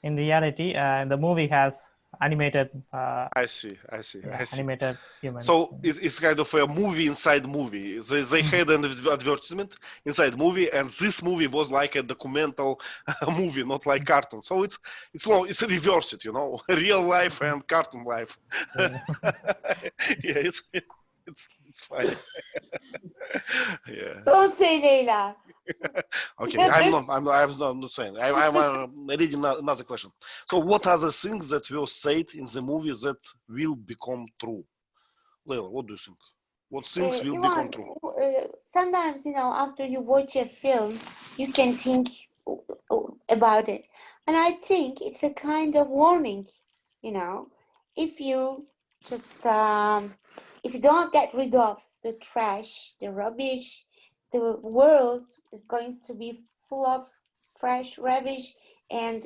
in reality, the movie has animated. I see. Animated humans. So it's kind of a movie inside movie. They had an advertisement inside movie, and this movie was like a documental movie, not like cartoon. So it's reversed, you know, real life and cartoon life. Yeah, it's funny. Yeah. Don't say Leila. Okay, I'm not saying. I'm reading another question. So, what are the things that were said in the movie that will become true? Leila, what do you think? What things will become true? Sometimes, you know, after you watch a film, you can think about it. And I think it's a kind of warning, you know, if you just, if you don't get rid of the trash, the rubbish, the world is going to be full of trash, rubbish, and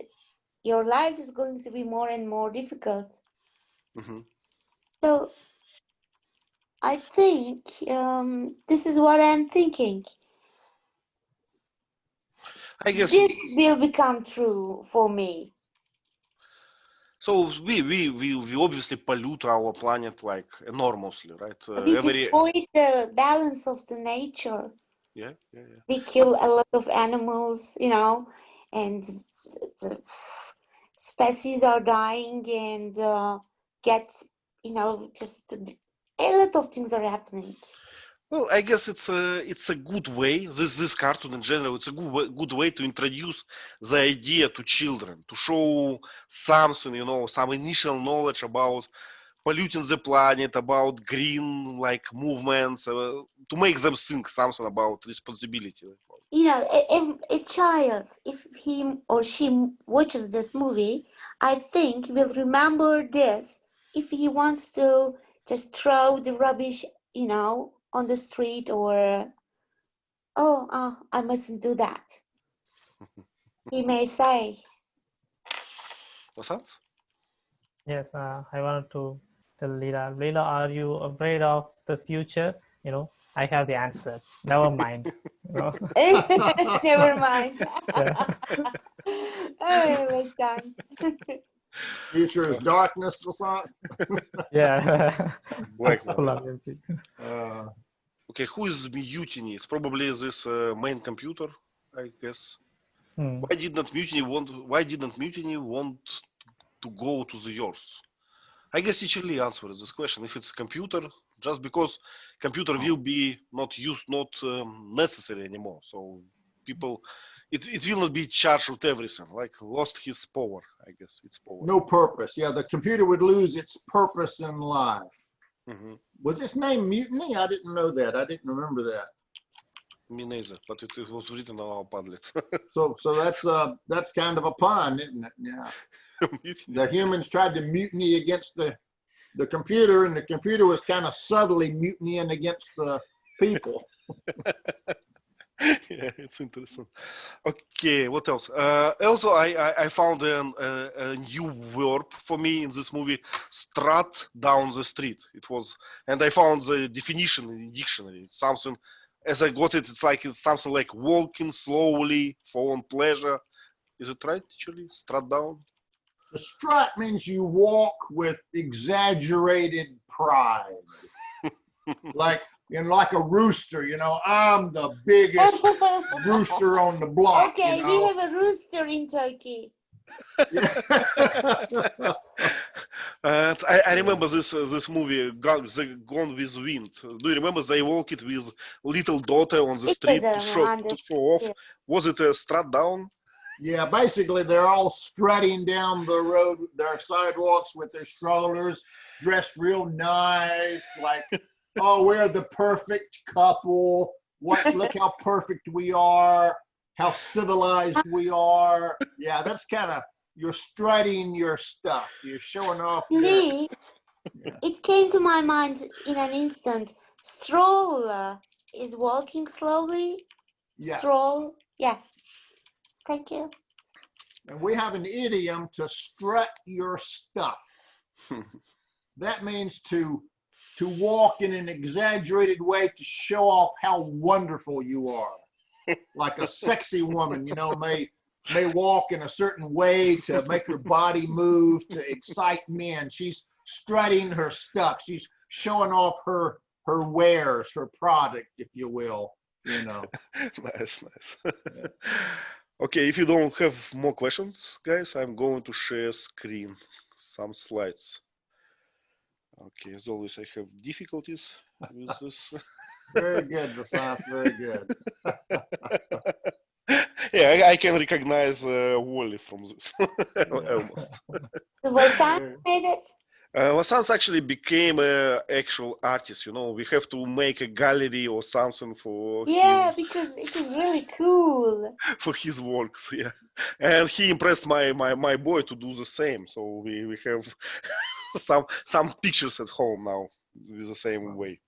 your life is going to be more and more difficult. Mm-hmm. So I think this is what I'm thinking. I guess this will become true for me. So we obviously pollute our planet like enormously, right? We destroy the balance of the nature. Yeah. We kill a lot of animals, you know, and the species are dying, and you know, just a lot of things are happening. Well, I guess it's a good way. This cartoon in general, it's a good way to introduce the idea to children, to show something, you know, some initial knowledge about polluting the planet, about green like movements, to make them think something about responsibility, you know, a child, if he or she watches this movie, I think will remember this if he wants to just throw the rubbish, you know, on the street or, oh, I mustn't do that. He may say. Vasanth? Yes, I wanted to tell Leela. Leela, are you afraid of the future? You know, I have the answer. Never mind. You know? Never mind. Yeah. Oh, Vasanth. Future is darkness or something. Yeah. Black It's full one. of empty. Okay, who is mutiny? It's probably this main computer, I guess. Hmm. Why didn't mutiny want to go to the Earth? I guess teacher Lee answered this question. If it's a computer, just because computer will be not used, not necessary anymore. So people, it will not be charged with everything. Like lost his power. I guess it's power. No purpose. Yeah, the computer would lose its purpose in life. Mm-hmm. Was this name Mutiny? I didn't know that. I didn't remember that. Me neither, but it was written on our Padlet. So that's kind of a pun, isn't it? Yeah. The humans tried to mutiny against the computer, and the computer was kind of subtly mutinying against the people. Yeah, it's interesting. Okay, what else? Also, I found a new verb for me in this movie: strut down the street. It was, and I found the definition in the dictionary. It's something, as I got it, it's something like walking slowly for own pleasure. Is it right, actually? Strut down. The strut means you walk with exaggerated pride, like a rooster. You know, I'm the biggest rooster on the block. Okay, you we know? have a rooster in Turkey. And I remember this movie, Gone with Wind. Do you remember they walk it with little daughter on the It street was to show off? yeah. Was it a strut down? Yeah, basically they're all strutting down the road, their sidewalks with their strollers, dressed real nice, like, oh, we're the perfect couple. Look how perfect we are, how civilized we are. Yeah, that's kind of, you're strutting your stuff. You're showing off. Lee, Yeah. it came to my mind in an instant. Stroll is walking slowly. Yes. Stroll. Yeah. Thank you. And we have an idiom to strut your stuff. That means to walk in an exaggerated way to show off how wonderful you are. Like a sexy woman, you know, may walk in a certain way to make her body move, to excite men. She's strutting her stuff. She's showing off her wares, her product, if you will, you know. Nice. Yeah. Okay, if you don't have more questions, guys, I'm going to share screen, some slides. Okay, as always, I have difficulties with this. Very good, Vasanth, very good. Yeah, I can recognize Wally from this, almost. Vasanth made it. Vasanth actually became an actual artist, you know. We have to make a gallery or something for Because it is really cool. for his works, yeah. And he impressed my boy to do the same. So we have some pictures at home now with the same way.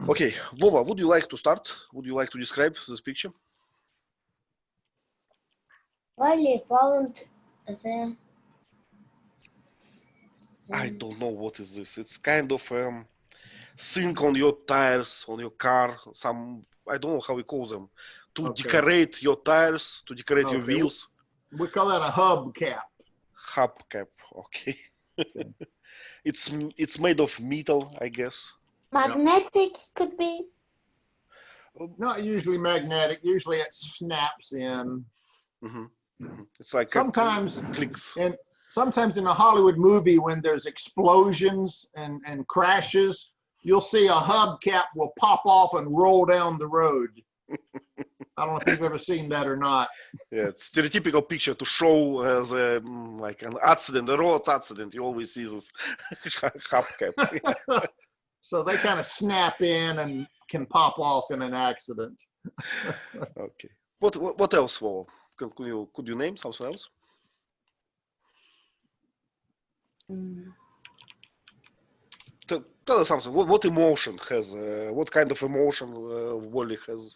Okay, Vova, would you like to start? Would you like to describe this picture? Wally found the... I don't know what is this. It's kind of thing on your tires, on your car. Some, I don't know how we call them. To decorate your tires, to decorate your wheels. We call that a hubcap. Hubcap, okay. It's made of metal, I guess. Magnetic could be. Not usually magnetic. Usually it snaps in. Mm-hmm. Mm-hmm. It's like sometimes clicks. And sometimes in a Hollywood movie, when there's explosions and crashes, you'll see a hubcap will pop off and roll down the road. I don't know if you've ever seen that or not. Yeah, it's a stereotypical picture to show as like an accident, a road accident. You always see this hubcap. So they kind of snap in and can pop off in an accident. Okay. What else? For could you name something else? Mm. Tell us something. What emotion has? What kind of emotion Wally has?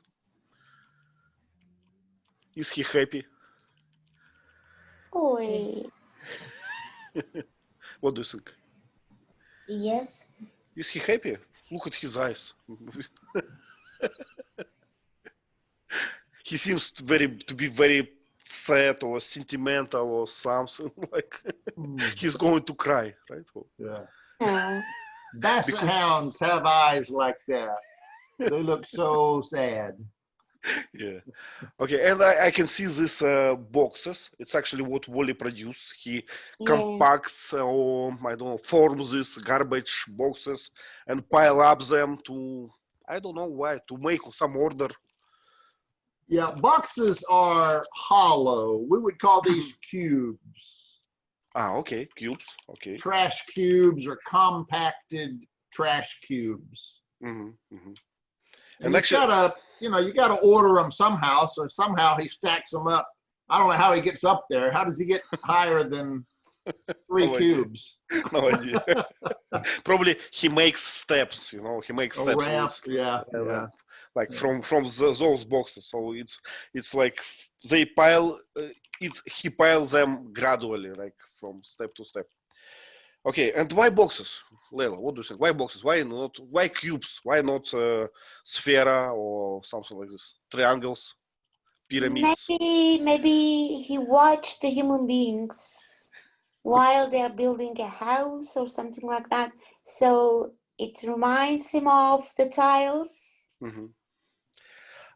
Is he happy? Oi. What do you think? Yes. Is he happy? Look at his eyes. He seems to be very sad or sentimental or something like he's going to cry, right? Yeah. No. Basset hounds have eyes like that. They look so sad. Yeah. Okay, and I can see these boxes. It's actually what Wally produced. He Yeah. compacts or I don't know, forms these garbage boxes and pile up them to I don't know why to make some order. Yeah, boxes are hollow. We would call these cubes. Ah, okay, cubes. Okay. Trash cubes or compacted trash cubes. Mm-hmm, mm-hmm. And you gotta, you gotta order them somehow. So somehow he stacks them up. I don't know how he gets up there. How does he get higher than 3 No cubes? idea. No idea. Probably he makes steps. He makes A steps. So ramp, it's, yeah. like from those boxes. So it's like they pile. He piles them gradually, like from step to step. Okay, and why boxes, Leila? What do you think? Why boxes? Why not? Why cubes? Why not sphere or something like this? Triangles, pyramids. Maybe he watched the human beings while they're building a house or something like that. So it reminds him of the tiles. Mm-hmm.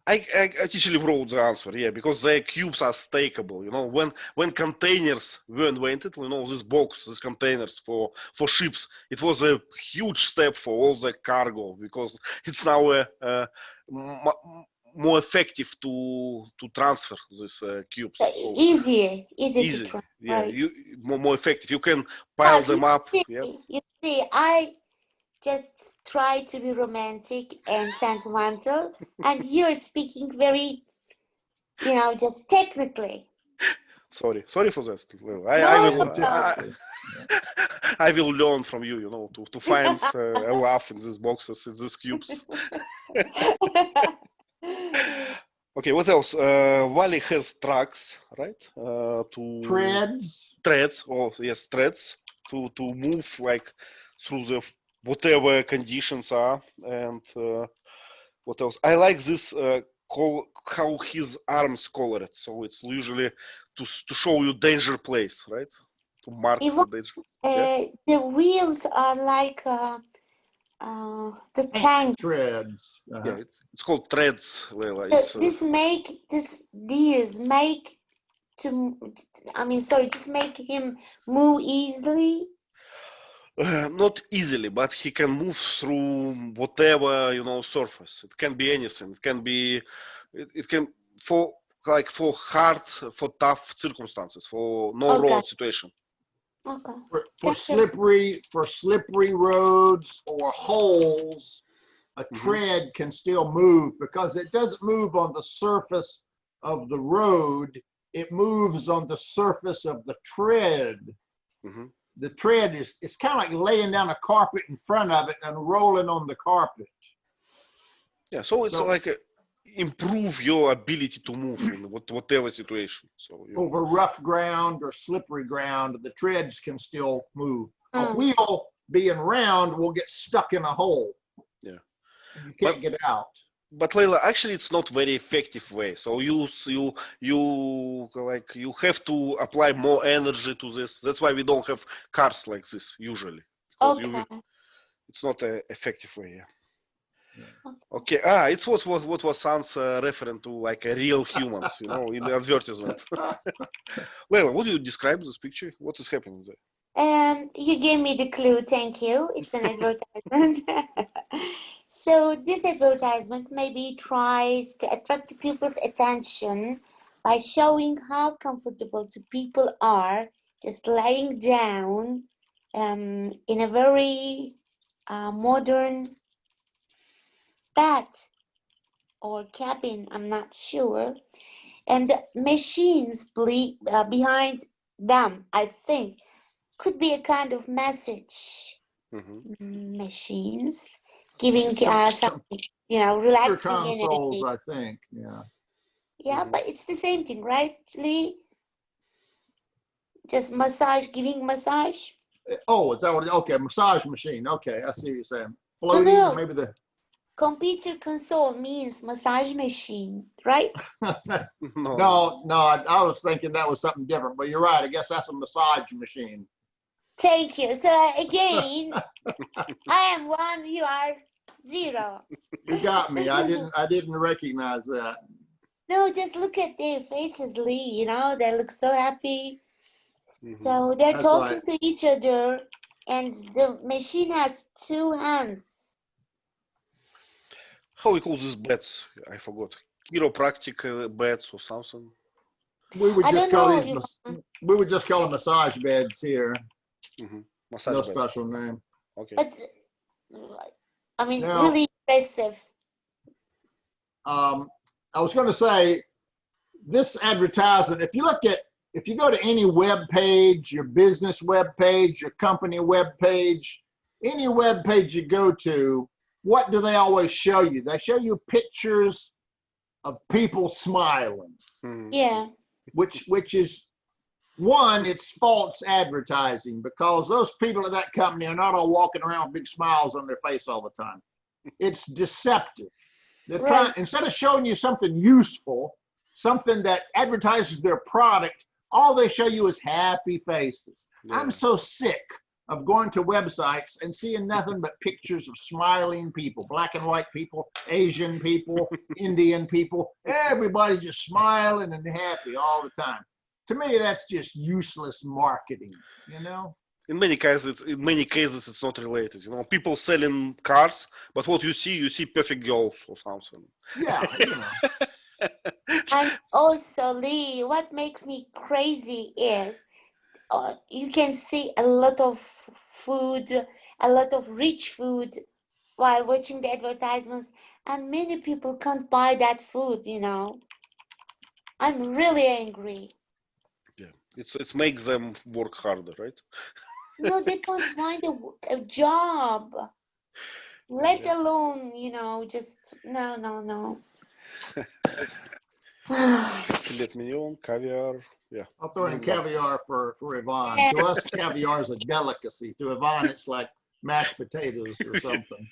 I actually wrote the answer, yeah, because the cubes are stackable. When containers were invented, these containers for ships, it was a huge step for all the cargo because it's now more effective to transfer these cubes. So Easy easy, to try. yeah, Right. you more effective. You can pile them up. Yeah. You see, I just try to be romantic and sentimental, and you're speaking very, just technically. Sorry for that. I will learn from you. To find a laugh in these boxes, in these cubes. Okay, what else? Wally has tracks, right? To Treads. Oh yes, threads to move like through the whatever conditions are, and what else? I like this how his arms colored. So it's usually to show you danger place, right? To mark the danger. Yeah? The wheels are like the tank. Treads. Yeah, it's called threads, Leila. These make him move easily. Not easily, but he can move through whatever surface. It can be anything. It can be, it can for tough circumstances, for no road situation. Okay. For slippery roads or holes, a tread can still move because it doesn't move on the surface of the road. It moves on the surface of the tread. The tread it's kind of like laying down a carpet in front of it and rolling on the carpet. Yeah, so it's like improve your ability to move in whatever situation. So over rough ground or slippery ground, the treads can still move. A wheel being round will get stuck in a hole. Yeah, you can't get out. But Leila, actually, it's not very effective way. So you have to apply more energy to this. That's why we don't have cars like this usually. Because it's not an effective way. Yeah. Okay. It's what was Sans referring to, like a real humans, in the advertisement. Leila, what do you describe this picture? What is happening there? You gave me the clue. Thank you. It's an advertisement. So this advertisement maybe tries to attract people's attention by showing how comfortable the people are just laying down in a very modern bed. or cabin, I'm not sure. And the machines behind them, I think, could be a kind of message. Machines giving some, relaxing consoles, energy. I think. Yeah. Yeah, but it's the same thing, right, Lee? Just massage, giving massage. Oh, is that what? Okay, massage machine. Okay, I see what you're saying. Floating, No. maybe the. Computer console means massage machine, right? No, I was thinking that was something different, but you're right. I guess that's a massage machine. Thank you. So again, I am 1, you are 0. You got me. I didn't recognize that. No, just look at their faces, Lee. They look so happy. So they're That's talking right. to each other, and the machine has 2 hands. How we call these beds? I forgot. Chiropractic beds or something. We would I just don't call know, these. We would just call them massage beds here. Massage No bed. special name. Okay. But I mean, Now- really impressive. I was going to say, this advertisement, if you go to any web page, your business web page, your company web page, any web page you go to, what do they always show you? They show you pictures of people smiling, Yeah. which is one, it's false advertising, because those people at that company are not all walking around with big smiles on their face all the time. It's deceptive. They're trying, instead of showing you something useful, something that advertises their product, all they show you is happy faces. Yeah. I'm so sick of going to websites and seeing nothing but pictures of smiling people, black and white people, Asian people, Indian people, everybody just smiling and happy all the time. To me, that's just useless marketing, In many cases, it's not related. People selling cars, but what you see perfect girls or something. Yeah, And also, Lee, what makes me crazy is you can see a lot of food, a lot of rich food while watching the advertisements, and many people can't buy that food, I'm really angry. Yeah, it's makes them work harder, right? No, they can't find a job, let alone, just no. Filet mignon, caviar, yeah. I'll throw in caviar for Yvonne. To us, caviar is a delicacy. To Yvonne, it's like mashed potatoes or something.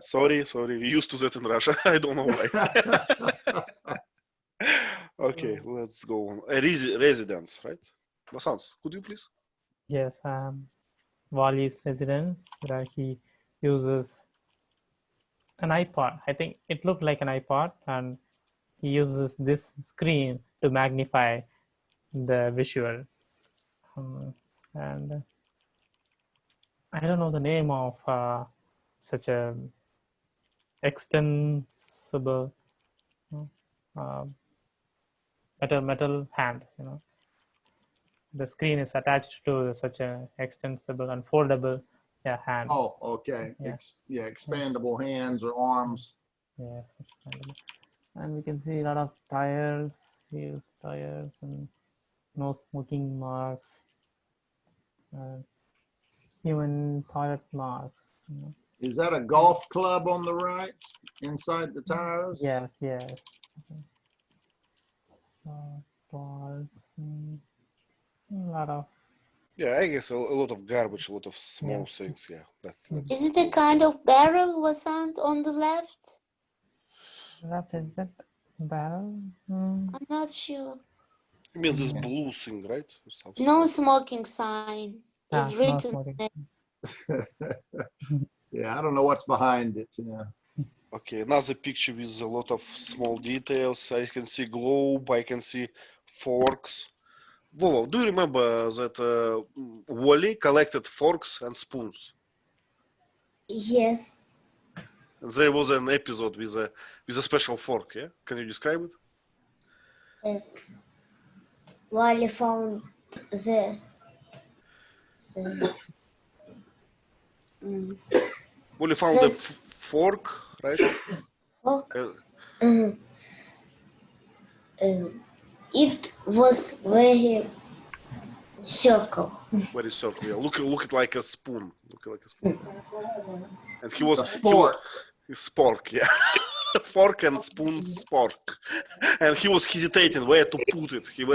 Sorry, we used to that in Russia. I don't know why. Okay, let's go on. Residence, right? Vasanth, could you please? Yes, Wally's residence, where he uses an iPod. I think it looked like an iPod, and he uses this screen to magnify the visual. And I don't know the name of such a extensible metal hand. The screen is attached to such a extensible and foldable hand. Oh, okay. Yeah. Expandable hands or arms. Yeah, expandable. And we can see a lot of tires, heels, tires, and no smoking marks, human toilet marks. Is that a golf club on the right inside the tires? Yes. Balls, a lot of. Yeah, I guess a lot of garbage, a lot of small things. Yeah, that's Is it a kind of barrel, Vasanth, on the left? Left, is that barrel? I'm not sure. You mean this blue thing, right? No smoking sign is No written. smoking. Yeah, I don't know what's behind it. Yeah. Okay, another picture with a lot of small details. I can see globe, I can see forks. Vovo, do you remember that Wally collected forks and spoons? Yes. And there was an episode with a special fork, yeah? Can you describe it? Wally found the Wally found a fork, right? Fork. Uh, It was very circle. very circle. Yeah. Look it like a spoon. Look like a spoon. And he was A spork. spork, yeah. Fork and spoon spork. And he was hesitating where to put it. He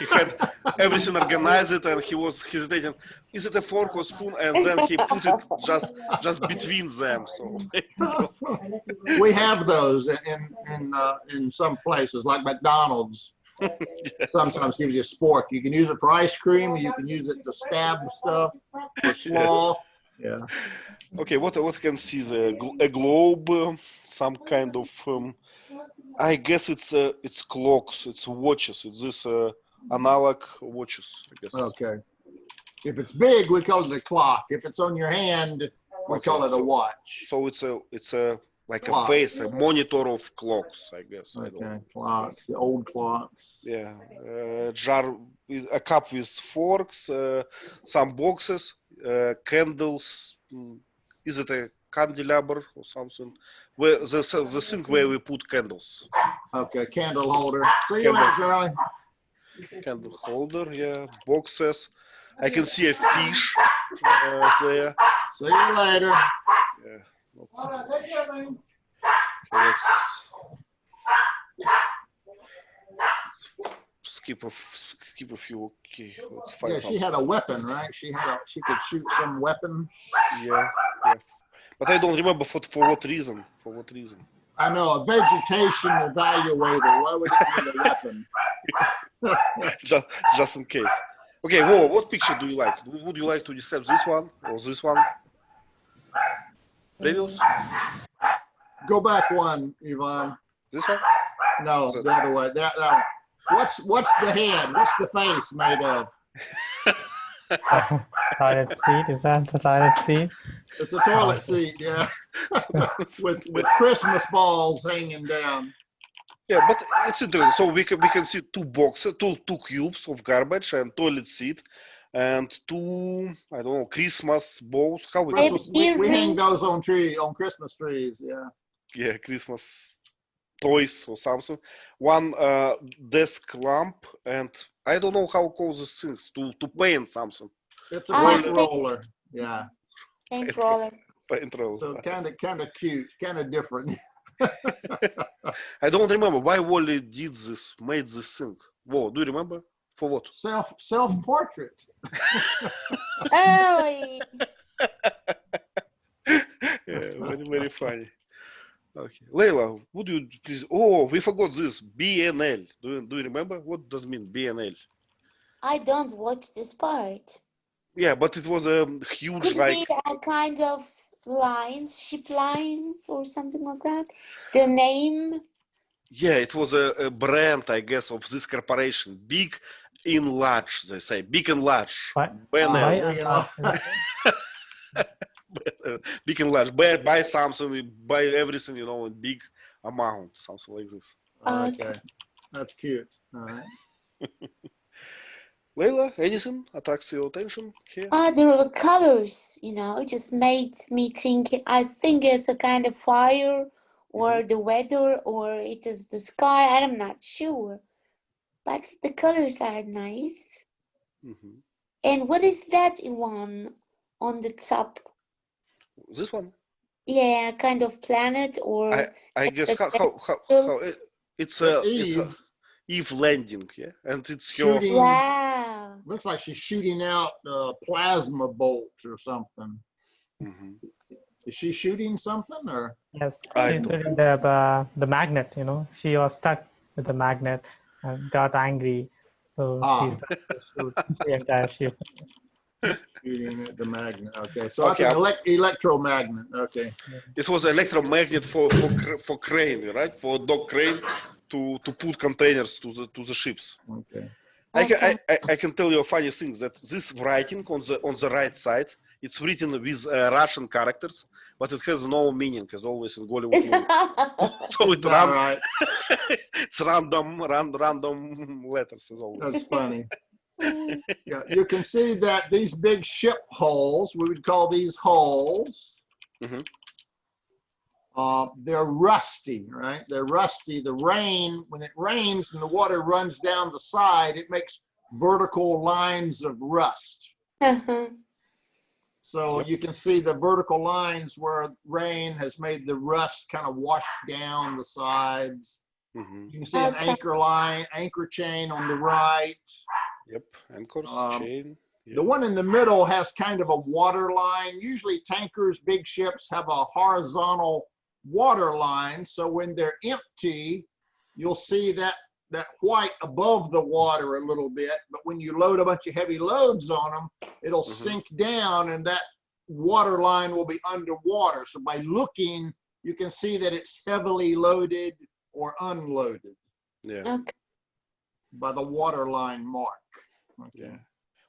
had everything organized it, and he was hesitating. Is it a fork or spoon? And then he put it just between them. So We have those in some places, like McDonald's. Sometimes gives you a spork. You can use it for ice cream. You can use it to stab stuff or slaw. Yeah. Okay, what can see a globe, some kind of I guess it's clocks, it's watches, it's this analog watches, I guess. Okay. If it's big, we call it a clock. If it's on your hand, we call it a watch. So it's a like Clock. a face, a monitor of clocks, I guess. I don't Okay, know. clocks, the old clocks. Yeah, jar, a cup with forks, some boxes, candles. Is it a candelabra or something? Where the thing where we put candles. Okay, candle holder. See you later, Charlie. Candle holder, yeah. Boxes. I can see a fish there. See you later. Yeah. Okay, let's skip a few. Okay, let's find Yeah, she something. had a weapon, right? She could shoot some weapon. Yeah. But I don't remember for what reason. For what reason? I know, a vegetation evaluator. Why would it need a weapon? just in case. Okay, Whoa, what picture do you like? Would you like to describe this one or this one? Previous? Go back one, Yvonne. This one? No, the other way. That one. What's the head? What's the face made of? Toilet seat, is that the toilet seat? It's a toilet seat, yeah. with Christmas balls hanging down. Yeah, but it's interesting. So we can see two boxes, two cubes of garbage and toilet seat, and two, I don't know, Christmas balls. How we Christmas, we hang those on Christmas trees, yeah. Yeah, Christmas toys or something. One desk lamp, and I don't know how to call these things, to paint something. It's a paint roller, yeah. Paint roller. Paint roller. So kind of cute, kind of different. I don't remember why Wally made this thing. Whoa, do you remember? For what? Self-portrait. Oh, Yeah, very funny. Okay, Leila, would you please? Oh, we forgot this BNL. Do you remember? What does it mean BNL? I don't watch this part. Yeah, but it was a huge Could like. be a kind of lines, ship lines, or something like that. The name. Yeah, it was a brand, I guess, of this corporation. Big in large, they say. Big and large. BNL. Big and large. Buy something, buy everything, in big amount, something like this. Okay, that's cute. All right. Leila, anything attracts your attention here? There were colors, just made me think. I think it's a kind of fire, or the weather, or it is the sky. I'm not sure, but the colors are nice. Mm-hmm. And what is that one on the top? This one? Yeah, kind of planet, or I guess how it's Eve landing, yeah, and it's shooting. Wow. Looks like she's shooting out plasma bolts or something. Mm-hmm. Is she shooting something or? Yes, she's shooting the magnet. She was stuck with the magnet and got angry, so she started to shoot the entire ship. Shooting at the magnet. Okay, so okay. That's an electromagnet. Okay. This was an electromagnet for crane, right? For dock crane to put containers to the ships. Okay. I can tell you a funny thing that this writing on the right side, it's written with Russian characters, but it has no meaning, as always in Hollywood movies. So it's right. It's random letters, as always. That's funny. Yeah, you can see that these big ship hulls, we would call these hulls. Mm-hmm. They're rusty, right? They're rusty. The rain, when it rains and the water runs down the side, it makes vertical lines of rust. So you can see the vertical lines where rain has made the rust kind of wash down the sides. You can see an anchor line, anchor chain on the right. Yep, anchors, chain. Yep. The one in the middle has kind of a water line. Usually tankers, big ships have a horizontal water line. So when they're empty, you'll see that white above the water a little bit. But when you load a bunch of heavy loads on them, it'll sink down and that water line will be underwater. So by looking, you can see that it's heavily loaded or unloaded. Yeah. By the water line mark. Yeah.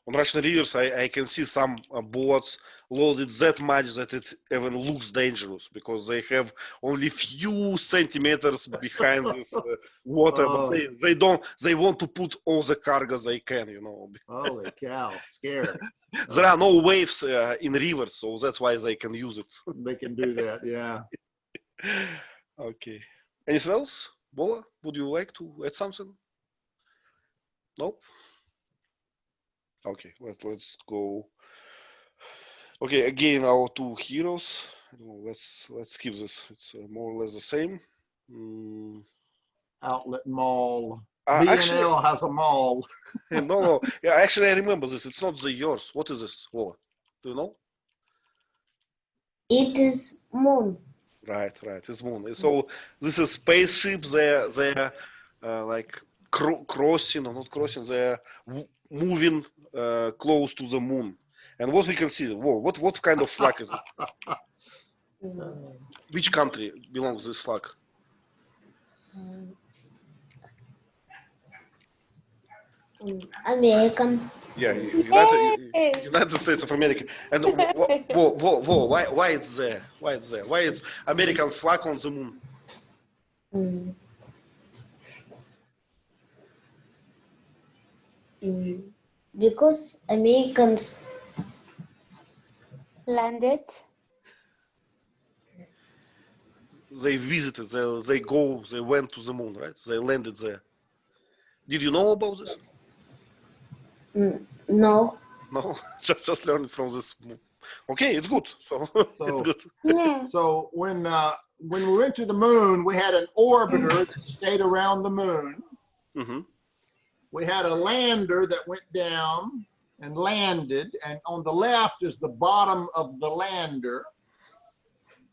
On Russian rivers, I can see some boats loaded that much that it even looks dangerous because they have only few centimeters behind this water, but they want to put all the cargo they can, you know. Holy cow, scared. There are no waves in rivers, so that's why they can use it. They can do that, yeah. Okay. Anything else? Bola, would you like to add something? Nope. Okay, let's go. Okay, again, our two heroes. Let's skip this. It's more or less the same. Outlet mall. Actually, B&L has a mall. no. Yeah, actually, I remember this. It's not yours. What is this? Bola? Do you know? It is moon. Right. It's moon. So this is spaceship. They're like crossing or not crossing. They're moving close to the moon. And what we can see, what kind of flag is it? Which country belongs this flag? American. Yeah, United States of America. And why it's there? Why it's there? Why it's American flag on the moon? Because Americans landed. They visited, they went to the moon, right? They landed there. Did you know about this? No. No, just learned from this. Okay, it's good. So it's good. Yeah. So when we went to the moon, we had an orbiter that stayed around the moon. We had a lander that went down and landed, and on the left is the bottom of the lander.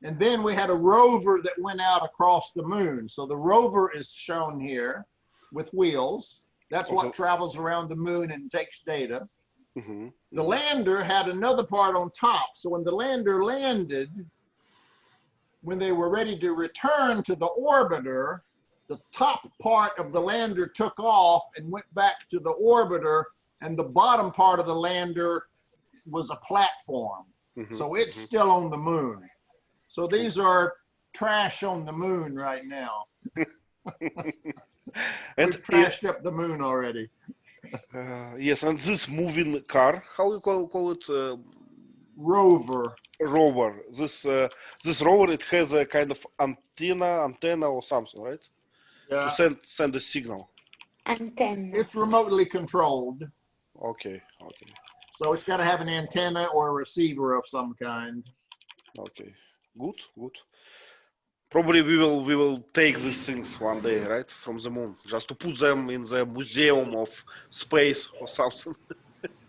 And then we had a rover that went out across the moon. So the rover is shown here with wheels. That's what travels around the moon and takes data. The lander had another part on top. So when the lander landed, when they were ready to return to the orbiter, the top part of the lander took off and went back to the orbiter, and the bottom part of the lander was a platform. So it's still on the moon. So these are trash on the moon right now. We've trashed up the moon already. Yes, and this moving car, how you call it? Rover. Rover. This rover, it has a kind of antenna or something, right? Yeah. To send a signal. Antenna. It's remotely controlled. Okay. So it's got to have an antenna or a receiver of some kind. Okay. Good. Probably we will take these things one day, right, from the moon, just to put them in the museum of space or something.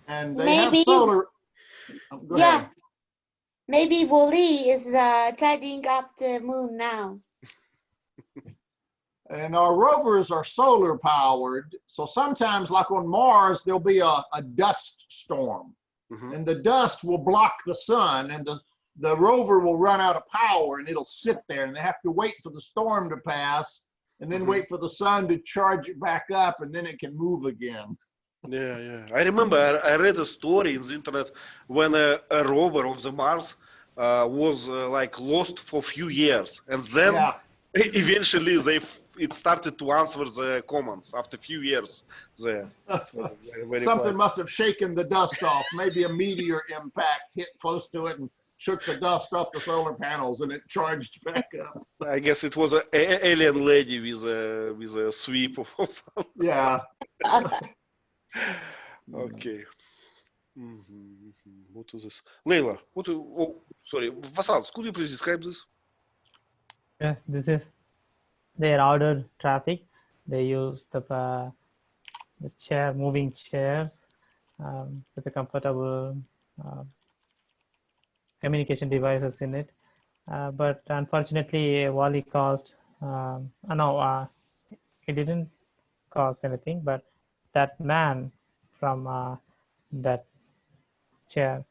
And they have solar. Go ahead. Maybe Wally is tidying up the moon now. And our rovers are solar powered. So sometimes, like on Mars, there'll be a dust storm. And the dust will block the sun, and the rover will run out of power, and it'll sit there, and they have to wait for the storm to pass and then wait for the sun to charge it back up, and then it can move again. Yeah. I remember I read a story in the internet when a rover on the Mars was like lost for a few years, and then eventually it started to answer the commands after a few years there. Something must have shaken the dust off. Maybe a meteor impact hit close to it and shook the dust off the solar panels and it charged back up. I guess it was an alien lady with a sweep or something. Yeah. Okay. What is this? Leila, oh, sorry, Vasanth, could you please describe this? Yes, this is their ordered traffic. They use the moving chairs with the comfortable communication devices in it. But unfortunately, Wally caused, he didn't cause anything, but that man from that chair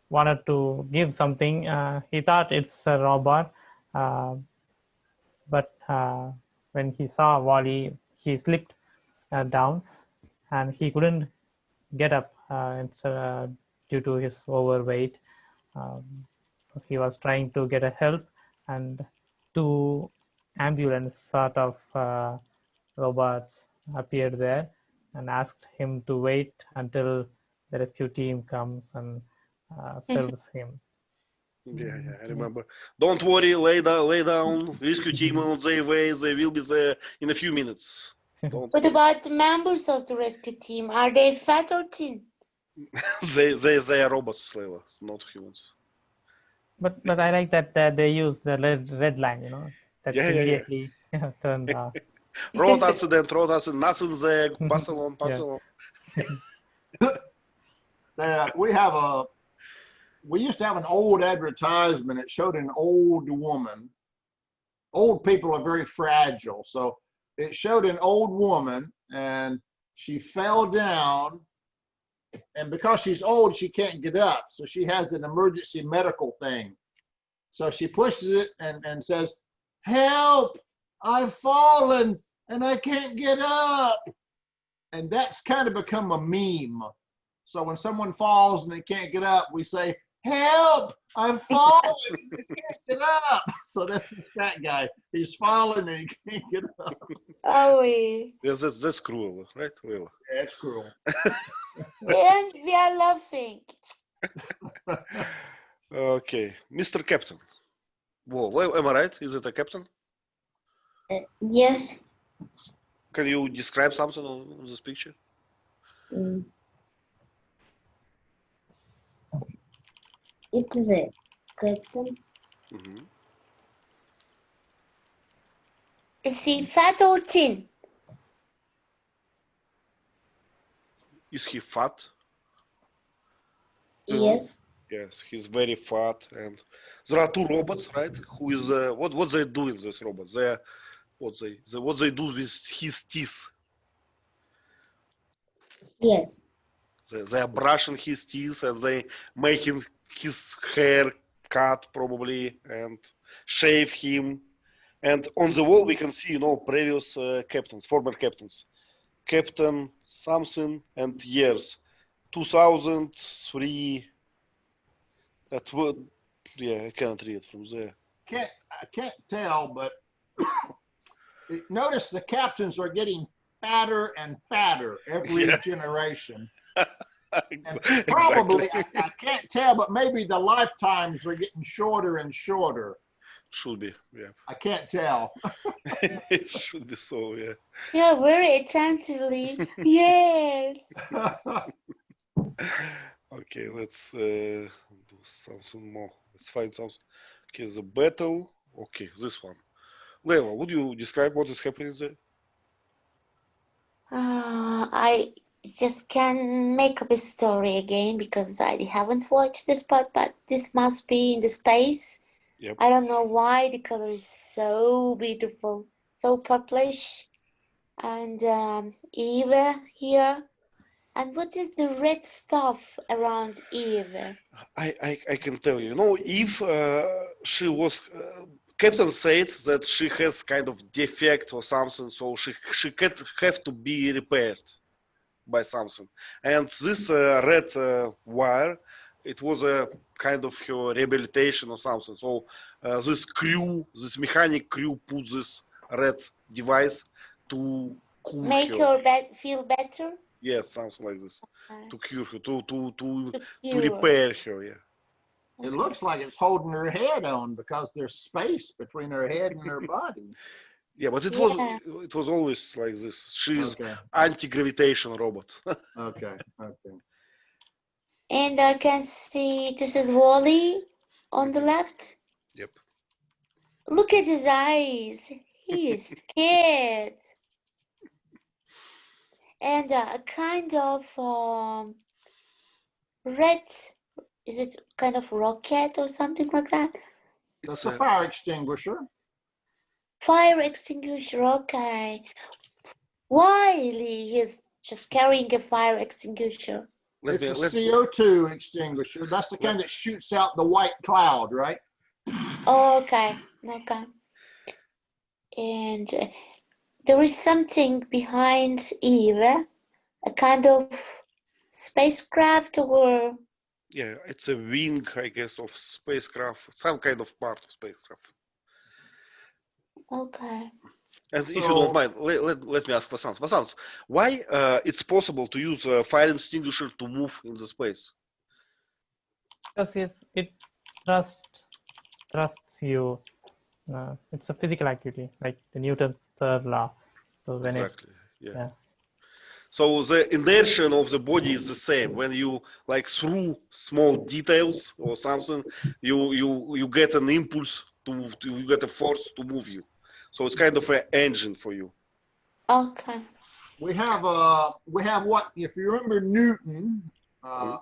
wanted to give something. He thought it's a robot, but when he saw Wally, he slipped down and he couldn't get up due to his overweight. He was trying to get a help, and two ambulance sort of robots appeared there and asked him to wait until the rescue team comes and serves him. Yeah, I remember. Don't worry, lay down. Rescue team on their way. They will be there in a few minutes. What about the members of the rescue team? Are they fat or thin? they are robots, Leila, not humans. But I like that they use the red line, you know, that immediately turned off. Road accident, nothing there. Pass along. We used to have an old advertisement. It showed an old woman. Old people are very fragile. So it showed an old woman and she fell down, and because she's old, she can't get up. So she has an emergency medical thing. So she pushes it and says, "Help, I've fallen and I can't get up." And that's kind of become a meme. So when someone falls and they can't get up, we say, "Help, I've fallen, I can't get up." So that's this fat guy. He's fallen and he can't get up. Oh, yes, that's cruel, right, Leila? Yeah, it's cruel. yes, we are laughing. Okay, Mr. Captain. Whoa, am I right? Is it a captain? Yes. Can you describe something on this picture? It is a captain. Is he fat or thin? Is he fat? Yes. Yes, he's very fat, and there are two robots, right? Who is what they do in this robot? What they do with his teeth? Yes. They are brushing his teeth and they making his hair cut probably and shave him. And on the wall we can see, previous captains, former captains, Captain something and years, 2003. I can't read from there. I can't tell, but notice the captains are getting fatter and fatter every generation. And probably, exactly. I can't tell, but maybe the lifetimes are getting shorter and shorter. Should be, yeah. I can't tell. It should be so, yeah. Yeah, very attentively. Yes. Okay, let's do something more. Let's find something. Okay, the battle. Okay, this one. Leila, would you describe what is happening there? I just can make up a story again because I haven't watched this part, but this must be in the space. Yep. I don't know why the color is so beautiful, so purplish. And Eve here. And what is the red stuff around Eve? I can tell you. If she was, Captain said that she has kind of defect or something, so she can have to be repaired by something. And this red wire, it was a kind of her rehabilitation or something. So this mechanic crew put this red device to cool Make her feel better? Yes, something like this. To cure her, to cure. repair her, yeah. It looks like it's holding her head on because there's space between her head and her body. Yeah, but Yeah. it was always like this. She's Okay. anti-gravitation robot. Okay. Okay. And I can see this is Wally on the left. Yep. Look at his eyes. He is scared. And a kind of red, is it kind of rocket or something like that? That's It's a fire extinguisher. Fire extinguisher, okay. Wiley is just carrying a fire extinguisher. let It's me a CO2 extinguisher. That's the kind that shoots out the white cloud, right? Okay, okay. And there is something behind Eve, a kind of spacecraft or yeah, it's a wing, I guess, of spacecraft, some kind of part of spacecraft. okay. And if you don't mind, let me ask Vasanth. Vasanth, why it's possible to use a fire extinguisher to move in the space? Because it thrusts you. It's a physical activity, like the Newton's third law. So when Exactly. Yeah. yeah. So the inertia of the body is the same. When you like through small details or something, you get an impulse to you get a force to move you. So it's kind of an engine for you. Okay. We have what, if you remember Newton,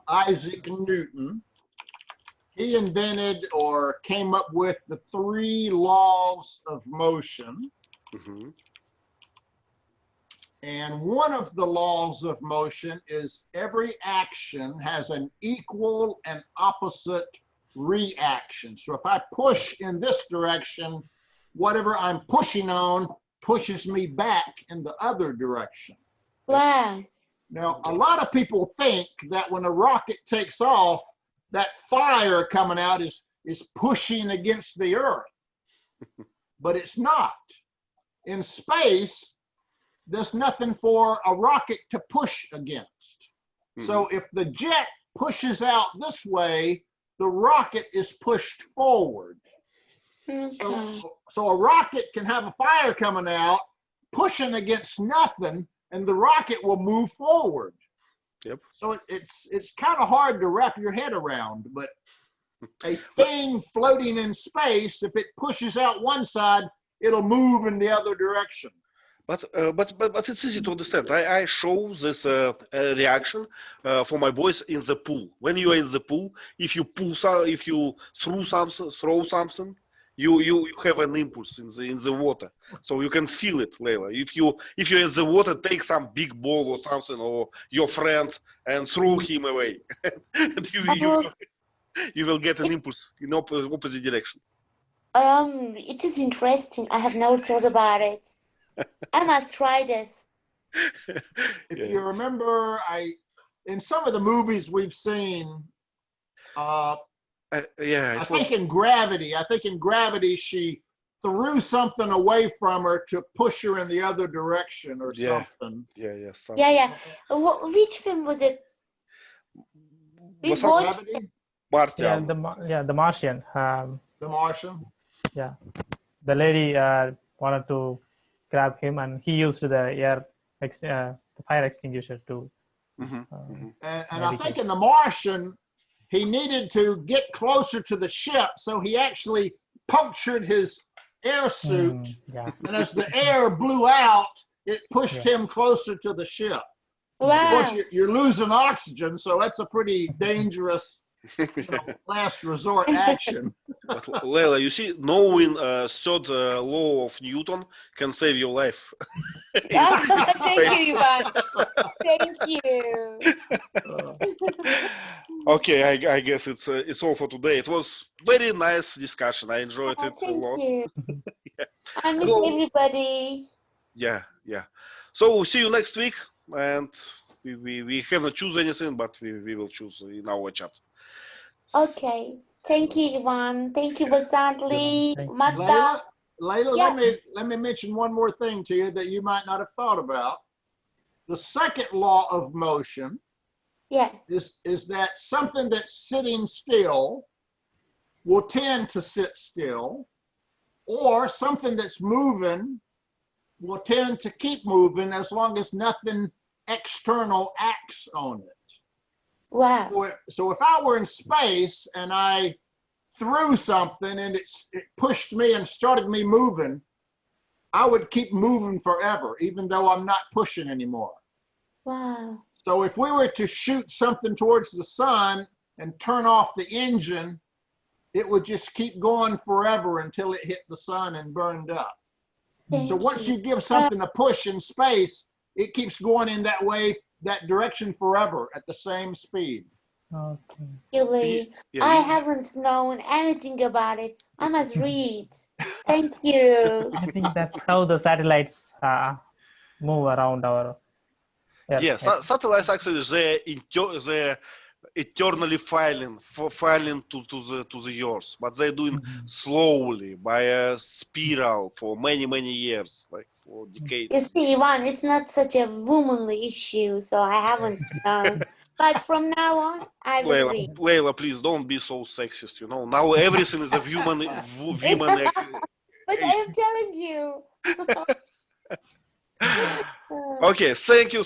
Isaac Newton, he invented or came up with the 3 laws of motion. Mm-hmm. And one of the laws of motion is every action has an equal and opposite reaction. So if I push in this direction, whatever I'm pushing on pushes me back in the other direction. Wow. Now, a lot of people think that when a rocket takes off, that fire coming out is pushing against the earth, but it's not. In space, there's nothing for a rocket to push against. So if the jet pushes out this way, the rocket is pushed forward. Okay. So a rocket can have a fire coming out, pushing against nothing, and the rocket will move forward. Yep. So it's kind of hard to wrap your head around, but a thing floating in space, if it pushes out one side, it'll move in the other direction. But it's easy to understand. I show this reaction for my boys in the pool. When you are in the pool, if you throw something, you have an impulse in the water, so you can feel it, Leila. If you're in the water, take some big ball or something, or your friend, and throw him away, and you will get an impulse in opposite direction. It is interesting. I have never thought about it. I must try this. If you remember, in some of the movies we've seen, I think in Gravity, she threw something away from her to push her in the other direction or something. Yeah. Which film was it? We watched. Martian. The Martian. The Martian. Yeah, the lady wanted to grab him, and he used the fire extinguisher to. And I think in The Martian, he needed to get closer to the ship, so he actually punctured his air suit. And as the air blew out, it pushed him closer to the ship. Wow. Of course, you're losing oxygen, so that's a pretty dangerous last resort action. But Leila, you see, knowing third law of Newton can save your life. Thank you, Ivan. Thank you. Okay, I guess it's all for today. It was very nice discussion. I enjoyed it a lot. Thank you. I miss everybody. Yeah. So see you next week, and we haven't choose anything, but we will choose in our chat. Okay. Thank you, Ivan. Thank you, Vasanth, Matta. Leila, let me mention one more thing to you that you might not have thought about. The second law of motion is that something that's sitting still will tend to sit still, or something that's moving will tend to keep moving as long as nothing external acts on it. Wow. So if I were in space and I threw something and it pushed me and started me moving, I would keep moving forever, even though I'm not pushing anymore. Wow. So if we were to shoot something towards the sun and turn off the engine, it would just keep going forever until it hit the sun and burned up. Thank So once you. you give something a push in space, it keeps going in that way, that direction forever at the same speed. Okay. Julie, Yeah, I you- haven't known anything about it. I must read. Thank you. I think that's how the satellites move around our Earth. yeah, satellites actually they're eternally filing to the Earth, but they're doing slowly by a spiral for many years, like for decades. You see, Ivan, it's not such a womanly issue, so I haven't known. But from now on, I will read. Layla, please don't be so sexist. You know, now everything is a woman. But I am telling you. Okay, thank you